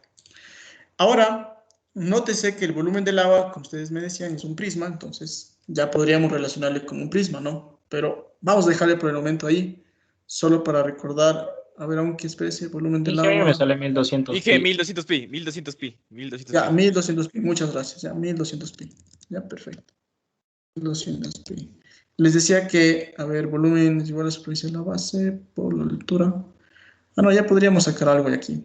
Ahora, nótese que el volumen del agua, como ustedes me decían, es un prisma, entonces ya podríamos relacionarle con un prisma, ¿no? Pero vamos a dejarle por el momento ahí, solo para recordar, a ver, aunque especie el volumen del Dije, me agua. sale 1200 Dije pi. 1200 pi, 1200 pi, 1200 Ya, pi. 1200 pi, muchas gracias, ya, 1200 pi. Ya, perfecto. 1200 pi. Les decía que, a ver, volumen es igual a la superficie de la base por la altura. Ah, no, ya podríamos sacar algo de aquí.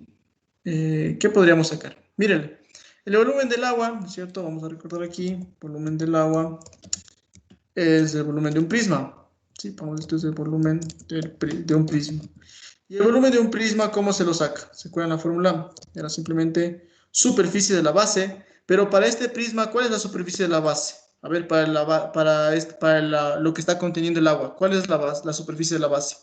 ¿Qué podríamos sacar? Miren, el volumen del agua, ¿no es cierto? Vamos a recordar aquí, volumen del agua es el volumen de un prisma. Sí, vamos, esto es el volumen de un prisma. Y el volumen de un prisma, ¿cómo se lo saca? ¿Se acuerdan la fórmula? Era simplemente superficie de la base, pero para este prisma, ¿cuál es la superficie de la base? A ver, para lo que está conteniendo el agua, ¿cuál es la superficie de la base?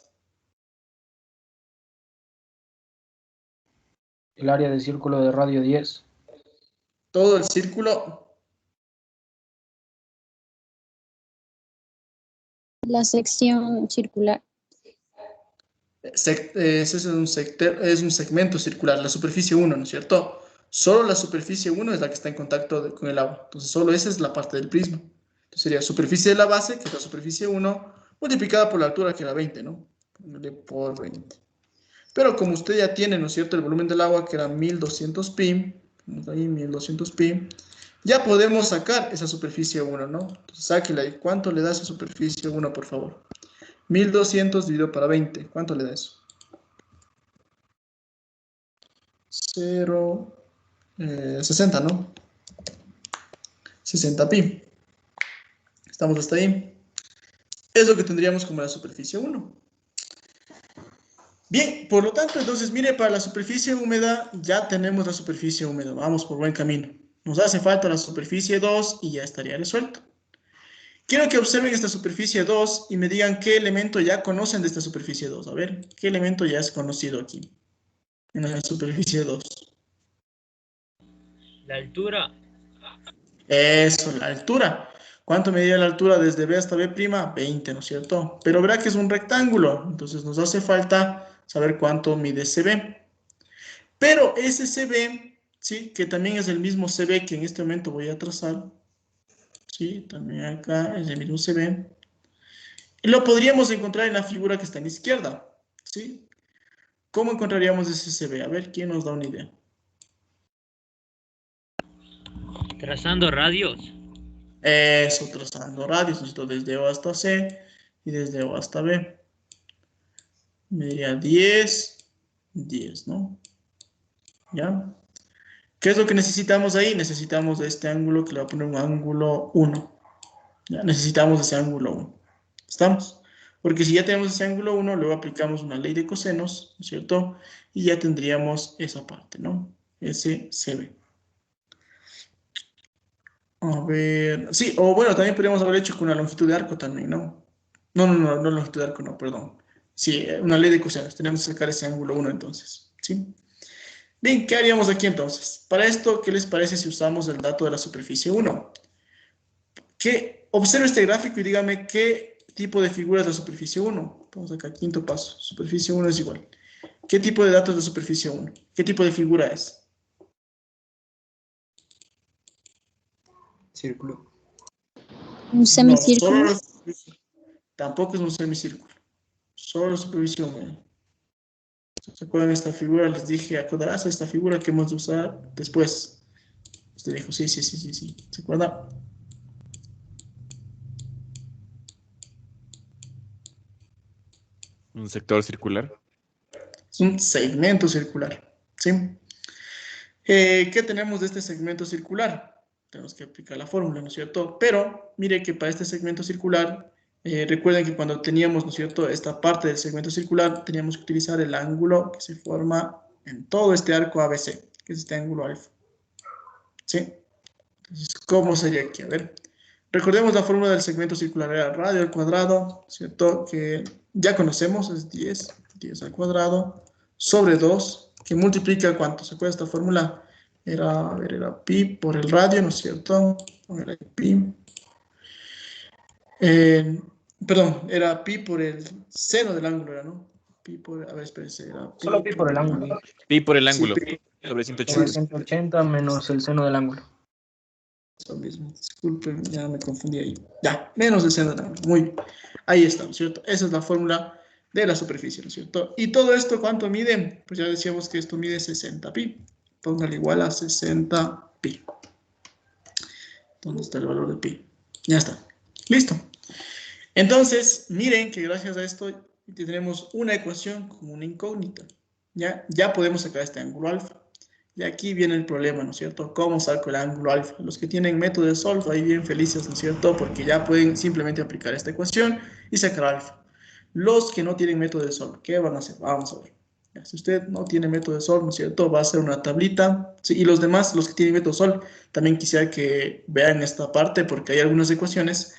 El área de círculo de radio 10. Todo el círculo. La sección circular. Ese es un segmento circular, la superficie 1, ¿no es cierto? Solo la superficie 1 es la que está en contacto con el agua. Entonces, solo esa es la parte del prisma. Entonces, sería superficie de la base, que es la superficie 1, multiplicada por la altura, que era 20, ¿no? Póngale por 20. Pero como usted ya tiene, ¿no es cierto?, el volumen del agua, que era 1200 pi, ahí 1200 pi, ya podemos sacar esa superficie 1, ¿no? Entonces, sáquela ahí. ¿Cuánto le da esa superficie 1, por favor? 1200 dividido para 20. ¿Cuánto le da eso? 60, ¿no? 60 pi. ¿Estamos hasta ahí? Es lo que tendríamos como la superficie 1. Bien, por lo tanto, entonces, mire, para la superficie húmeda ya tenemos la superficie húmeda. Vamos por buen camino. Nos hace falta la superficie 2 y ya estaría resuelto. Quiero que observen esta superficie 2 y me digan qué elemento ya conocen de esta superficie 2. A ver, ¿qué elemento ya es conocido aquí? En la superficie 2. La altura. Eso, la altura. ¿Cuánto medía la altura desde B hasta B'? 20, ¿no es cierto? Pero verá que es un rectángulo, entonces nos hace falta saber cuánto mide CB. Pero ese CB, ¿sí? Que también es el mismo CB que en este momento voy a trazar. Sí, también acá es el mismo CB. Y lo podríamos encontrar en la figura que está en la izquierda, ¿sí? ¿Cómo encontraríamos ese CB? A ver, ¿quién nos da una idea? Trazando radios. Eso, trazando radios, esto desde O hasta C y desde O hasta B. Me diría 10, 10, ¿no? ¿Ya? ¿Qué es lo que necesitamos ahí? Necesitamos de este ángulo que le voy a poner un ángulo 1. ¿Ya? Necesitamos ese ángulo 1. ¿Estamos? Porque si ya tenemos ese ángulo 1, luego aplicamos una ley de cosenos, ¿no es cierto? Y ya tendríamos esa parte, ¿no? Ese CB. A ver, sí, o bueno, también podríamos haber hecho con una longitud de arco también, ¿no? No longitud de arco, no, perdón. Sí, una ley de cosenos, tenemos que sacar ese ángulo 1 entonces, ¿sí? Bien, ¿qué haríamos aquí entonces? Para esto, ¿qué les parece si usamos el dato de la superficie 1? Observe este gráfico y dígame qué tipo de figura es la superficie 1. Vamos acá, quinto paso. Superficie 1 es igual. ¿Qué tipo de datos es la superficie 1? ¿Qué tipo de figura es? Círculo. Un semicírculo. No, tampoco es un semicírculo. Solo superficie húmeda. ¿Se acuerdan de esta figura? Les dije, acordarás esta figura que hemos de usar después. Usted dijo, sí. ¿Se acuerda? Un sector circular. Es un segmento circular. ¿Sí? ¿Qué tenemos de este segmento circular? Tenemos que aplicar la fórmula, ¿no es cierto? Pero mire que para este segmento circular, Recuerden que cuando teníamos, ¿no es cierto?, esta parte del segmento circular, teníamos que utilizar el ángulo que se forma en todo este arco ABC, que es este ángulo alfa. ¿Sí? Entonces, ¿cómo sería aquí? A ver, recordemos la fórmula del segmento circular, era radio al cuadrado, ¿cierto? Que ya conocemos, es 10 al cuadrado, sobre 2, que multiplica ¿cuánto? ¿Se acuerda esta fórmula? Era, a ver, era pi por el radio, ¿no es cierto? Era pi. Perdón, era pi por el seno del ángulo, ¿era, no? Pi por, a ver, espérense, era pi Solo pi por el ángulo. Pi por el Sí, ángulo. pi Sobre Sobre 180. 180 menos el seno del ángulo. Eso mismo, disculpen, ya me confundí ahí. Ya, menos el seno del ángulo. Muy bien. Ahí está, ¿no es cierto? Esa es la fórmula de la superficie, ¿no es cierto? Y todo esto, ¿cuánto mide? Pues ya decíamos que esto mide 60 pi. Póngale igual a 60 pi. ¿Dónde está el valor de pi? Ya está. Listo. Entonces, miren que gracias a esto tenemos una ecuación con una incógnita. Ya podemos sacar este ángulo alfa. Y aquí viene el problema, ¿no es cierto? ¿Cómo saco el ángulo alfa? Los que tienen método de solfa ahí bien felices, ¿no es cierto? Porque ya pueden simplemente aplicar esta ecuación y sacar alfa. Los que no tienen método de solfa, ¿qué van a hacer? Vamos a ver. Ya, si usted no tiene método de solfa, ¿no es cierto? Va a hacer una tablita. Sí, y los demás, los que tienen método de solfa, también quisiera que vean esta parte porque hay algunas ecuaciones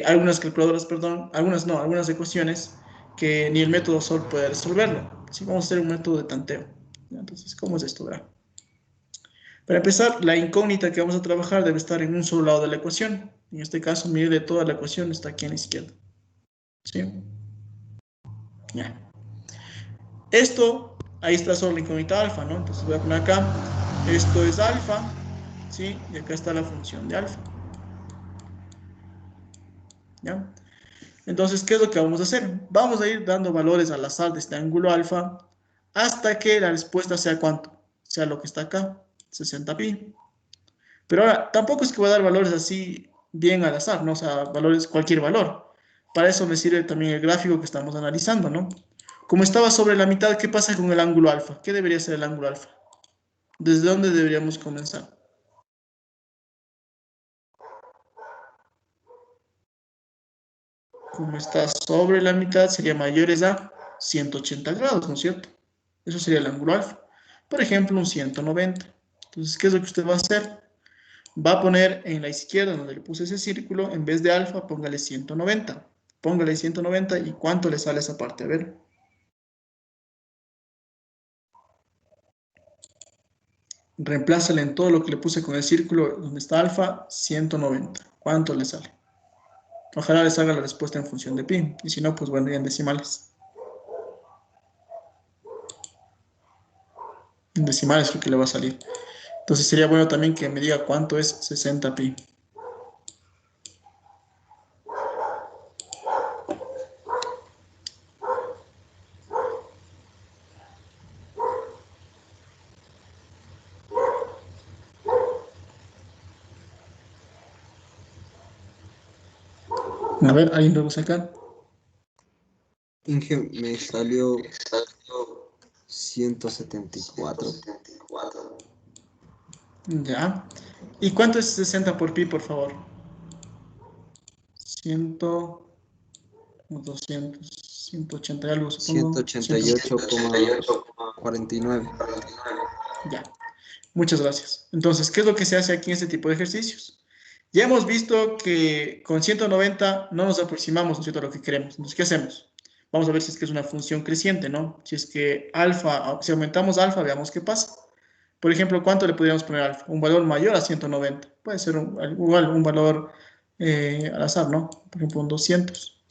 algunas calculadoras, perdón, algunas ecuaciones que ni el método SOL puede resolverlo. ¿Sí? Vamos a hacer un método de tanteo. Entonces, ¿cómo es esto? ¿Verdad? Para empezar, la incógnita que vamos a trabajar debe estar en un solo lado de la ecuación. En este caso, mire, toda la ecuación está aquí a la izquierda. ¿Sí? Ya. Esto, ahí está solo la incógnita alfa, ¿no? Entonces voy a poner acá, esto es alfa, ¿sí? Y acá está la función de alfa. ¿Ya? Entonces, ¿qué es lo que vamos a hacer? Vamos a ir dando valores al azar de este ángulo alfa hasta que la respuesta sea ¿cuánto? Sea lo que está acá, 60 pi. Pero ahora, tampoco es que voy a dar valores así bien al azar, ¿no? O sea, valores, cualquier valor. Para eso me sirve también el gráfico que estamos analizando, ¿no? Como estaba sobre la mitad, ¿qué pasa con el ángulo alfa? ¿Qué debería ser el ángulo alfa? ¿Desde dónde deberíamos comenzar? Como está sobre la mitad, sería mayores a 180 grados, ¿no es cierto? Eso sería el ángulo alfa. Por ejemplo, un 190. Entonces, ¿qué es lo que usted va a hacer? Va a poner en la izquierda, donde le puse ese círculo, en vez de alfa, póngale 190. Póngale 190 y ¿cuánto le sale esa parte? A ver. Reemplázale en todo lo que le puse con el círculo donde está alfa, 190. ¿Cuánto le sale? Ojalá les haga la respuesta en función de pi. Y si no, pues bueno, ya en decimales. En decimales creo que le va a salir. Entonces sería bueno también que me diga cuánto es 60 pi. A ver, ¿alguien lo sacar? Inge, me salió 174. Ya. ¿Y cuánto es 60 por pi, por favor? 100, 200, 180 y algo, supongo. 188,49. Ya. Muchas gracias. Entonces, ¿qué es lo que se hace aquí en este tipo de ejercicios? Ya hemos visto que con 190 no nos aproximamos, ¿no es cierto?, a lo que queremos. Entonces, ¿qué hacemos? Vamos a ver si es que es una función creciente, ¿no? Si es que alfa, si aumentamos alfa, veamos qué pasa. Por ejemplo, ¿cuánto le podríamos poner a alfa? Un valor mayor a 190. Puede ser igual un valor al azar, ¿no? Por ejemplo, un 200.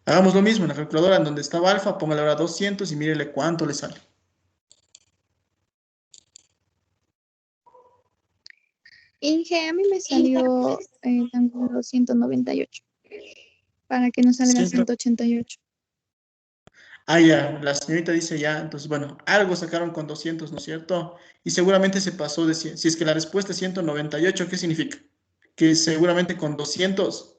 Hagamos lo mismo en la calculadora en donde estaba alfa, póngale ahora 200 y mírele cuánto le sale. Inge, a mí me salió el ángulo 198 para que nos salga 188. Ah, ya, la señorita dice ya, entonces, bueno, algo sacaron con 200, ¿no es cierto? Y seguramente se pasó de 100. Si es que la respuesta es 198, ¿qué significa? Que seguramente con 200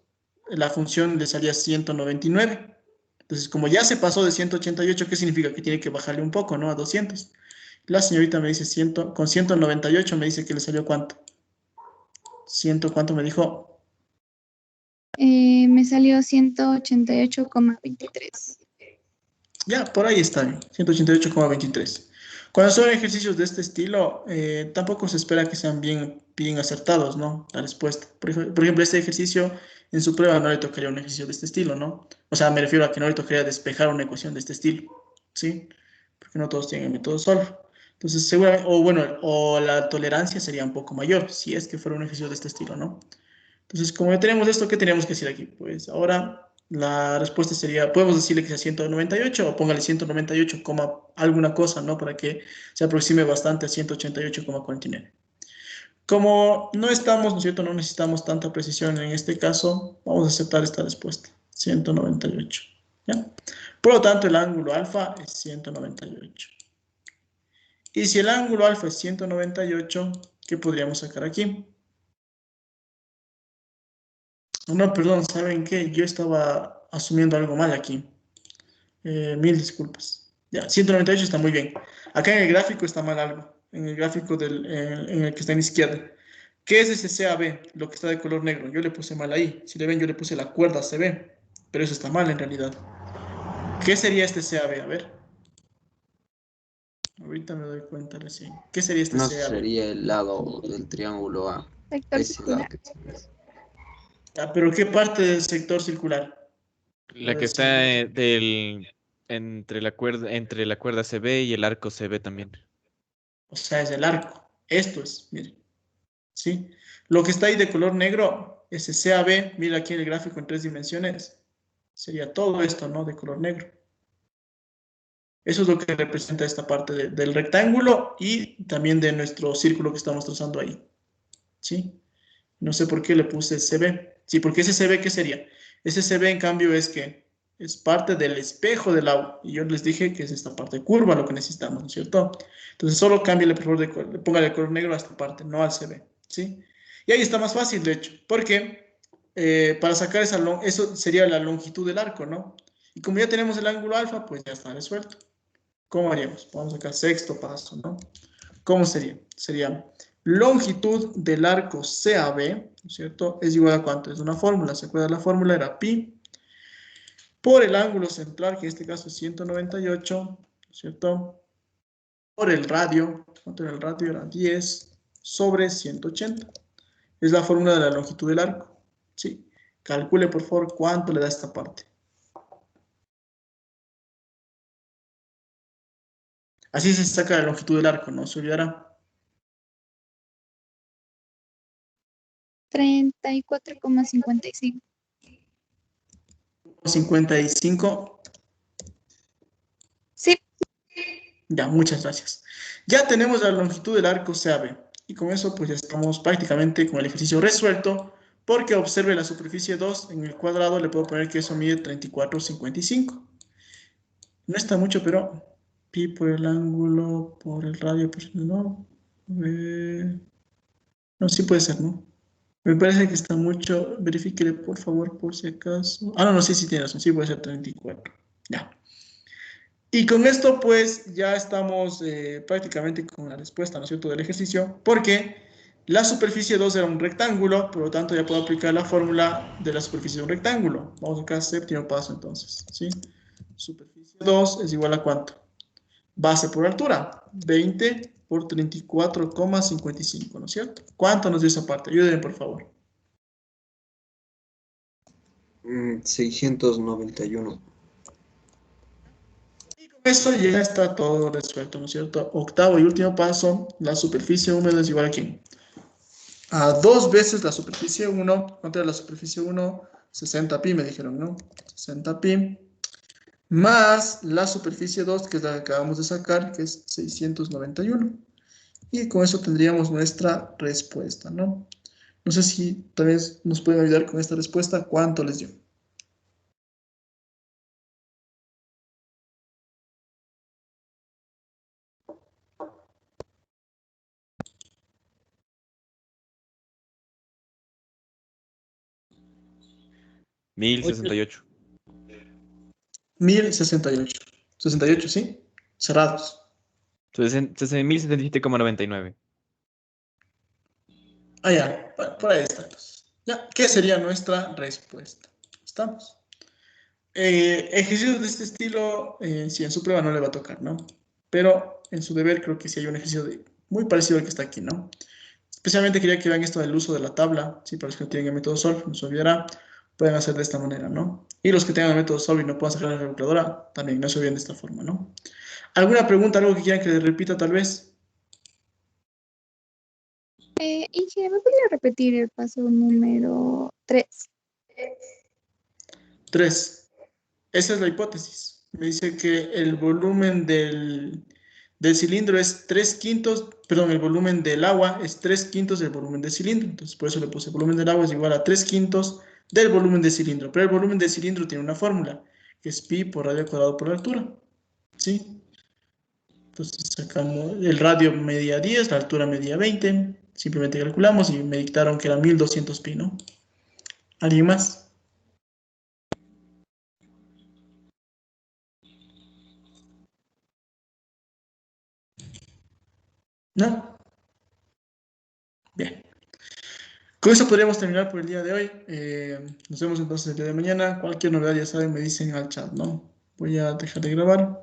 la función le salía 199. Entonces, como ya se pasó de 188, ¿qué significa? Que tiene que bajarle un poco, ¿no? A 200. La señorita me dice 100, con 198 me dice que le salió ¿cuánto? ¿Cuánto me dijo? Me Me salió 188,23. Ya, por ahí está bien, 188,23. Cuando son ejercicios de este estilo, tampoco se espera que sean bien acertados, ¿no? La respuesta. Por ejemplo, este ejercicio en su prueba no le tocaría un ejercicio de este estilo, ¿no? O sea, me refiero a que no le tocaría despejar una ecuación de este estilo, ¿sí? Porque no todos tienen el método solver. Entonces, seguramente, o bueno, o la tolerancia sería un poco mayor, si es que fuera un ejercicio de este estilo, ¿no? Entonces, como ya tenemos esto, ¿qué teníamos que decir aquí? Pues ahora la respuesta sería, podemos decirle que sea 198 o póngale 198, alguna cosa, ¿no? Para que se aproxime bastante a 188,49. Como no estamos, ¿no es cierto? No necesitamos tanta precisión en este caso, vamos a aceptar esta respuesta, 198, ¿ya? Por lo tanto, el ángulo alfa es 198. Y si el ángulo alfa es 198, ¿qué podríamos sacar aquí? No, perdón, ¿saben qué? Yo estaba asumiendo algo mal aquí. Mil disculpas. Ya, 198 está muy bien. Acá en el gráfico está mal algo. En el gráfico en el que está en la izquierda. ¿Qué es ese CAB? Lo que está de color negro. Yo le puse mal ahí. Si le ven, yo le puse la cuerda CB. Pero eso está mal en realidad. ¿Qué sería este CAB? A ver. Ahorita me doy cuenta recién. ¿Qué sería este No CAB? sería el lado del triángulo A. Sector Ese lado circular. que tienes. Ah, pero ¿qué parte del sector circular? La que está entre la cuerda CB y el arco CB también. O sea, es el arco. Esto es, miren. ¿Sí? Lo que está ahí de color negro, ese CAB, mira aquí el gráfico en 3 dimensiones, sería todo esto, ¿no? De color negro. Eso es lo que representa esta parte del rectángulo y también de nuestro círculo que estamos trazando ahí. ¿Sí? No sé por qué le puse CB. Sí, porque ese CB, ¿qué sería? Ese CB, en cambio, es parte del espejo del agua. Y yo les dije que es esta parte curva lo que necesitamos, ¿no es cierto? Entonces, solo cámbiale, por favor, póngale el color negro a esta parte, no al CB. ¿Sí? Y ahí está más fácil, de hecho, porque para sacar eso sería la longitud del arco, ¿no? Y como ya tenemos el ángulo alfa, pues ya está resuelto. ¿Cómo haríamos? Vamos acá, sexto paso, ¿no? ¿Cómo sería? Sería longitud del arco CAB, ¿no es cierto? Es igual a ¿cuánto? Es una fórmula, ¿se acuerdan? La fórmula era pi por el ángulo central, que en este caso es 198, ¿no es cierto? Por el radio, ¿cuánto era el radio? Era 10 sobre 180. Es la fórmula de la longitud del arco, ¿sí? Calcule, por favor, cuánto le da esta parte. Así se saca la longitud del arco, no se olvidará. 34,55. 55. Sí. Ya, muchas gracias. Ya tenemos la longitud del arco CAB. Y con eso pues ya estamos prácticamente con el ejercicio resuelto, porque observe la superficie 2 en el cuadrado, le puedo poner que eso mide 34,55. No está mucho, pero pi por el ángulo, por el radio, pues no. No, sí puede ser, ¿no? Me parece que está mucho. Verifíquele, por favor, por si acaso. Ah, no, sí tiene razón. Sí puede ser 34. Ya. Y con esto, pues, ya estamos prácticamente con la respuesta, ¿no es cierto?, del ejercicio, porque la superficie 2 era un rectángulo, por lo tanto, ya puedo aplicar la fórmula de la superficie de un rectángulo. Vamos acá, séptimo paso, entonces, ¿sí? Superficie 2 es igual a ¿cuánto? Base por altura, 20 por 34,55, ¿no es cierto? ¿Cuánto nos dio esa parte? Ayúdenme, por favor. 691. Eso ya está todo resuelto, ¿no es cierto? Octavo y último paso, la superficie húmeda es igual a ¿quién? A 2 veces la superficie 1. ¿Cuánto era la superficie 1? 60 pi me dijeron, ¿no? 60 pi. Más la superficie 2, que es la que acabamos de sacar, que es 691. Y con eso tendríamos nuestra respuesta, ¿no? No sé si tal vez nos pueden ayudar con esta respuesta. ¿Cuánto les dio? $1,068. 1068. 68, ¿sí? Cerrados. 1,077,99. Ah, ya, por ahí está. Entonces. Ya, ¿qué sería nuestra respuesta? Estamos. Ejercicios de este estilo, sí, en su prueba no le va a tocar, ¿no? Pero en su deber creo que sí hay un ejercicio muy parecido al que está aquí, ¿no? Especialmente quería que vean esto del uso de la tabla, ¿sí? Para los que no tienen el método Solve, no se olvidará, pueden hacer de esta manera, ¿no? Y los que tengan el método Solve y no puedan sacar la calculadora, también no se olviden de esta forma, ¿no? ¿Alguna pregunta, algo que quieran que les repita tal vez? Inge, ¿me podría repetir el paso número 3? 3. Esa es la hipótesis. Me dice que el volumen del cilindro es 3/5, perdón, el volumen del agua es 3/5 del volumen del cilindro. Entonces, por eso le puse el volumen del agua es igual a 3/5 del volumen del cilindro. Pero el volumen del cilindro tiene una fórmula, que es pi por radio cuadrado por la altura. ¿Sí? Entonces, sacando el radio medía 10, la altura medía 20. Simplemente calculamos y me dictaron que era 1200 pi, ¿no? ¿Alguien más? ¿No? Bien. Con eso podríamos terminar por el día de hoy. Nos vemos entonces el día de mañana. Cualquier novedad, ya saben, me dicen al chat, ¿no? Voy a dejar de grabar.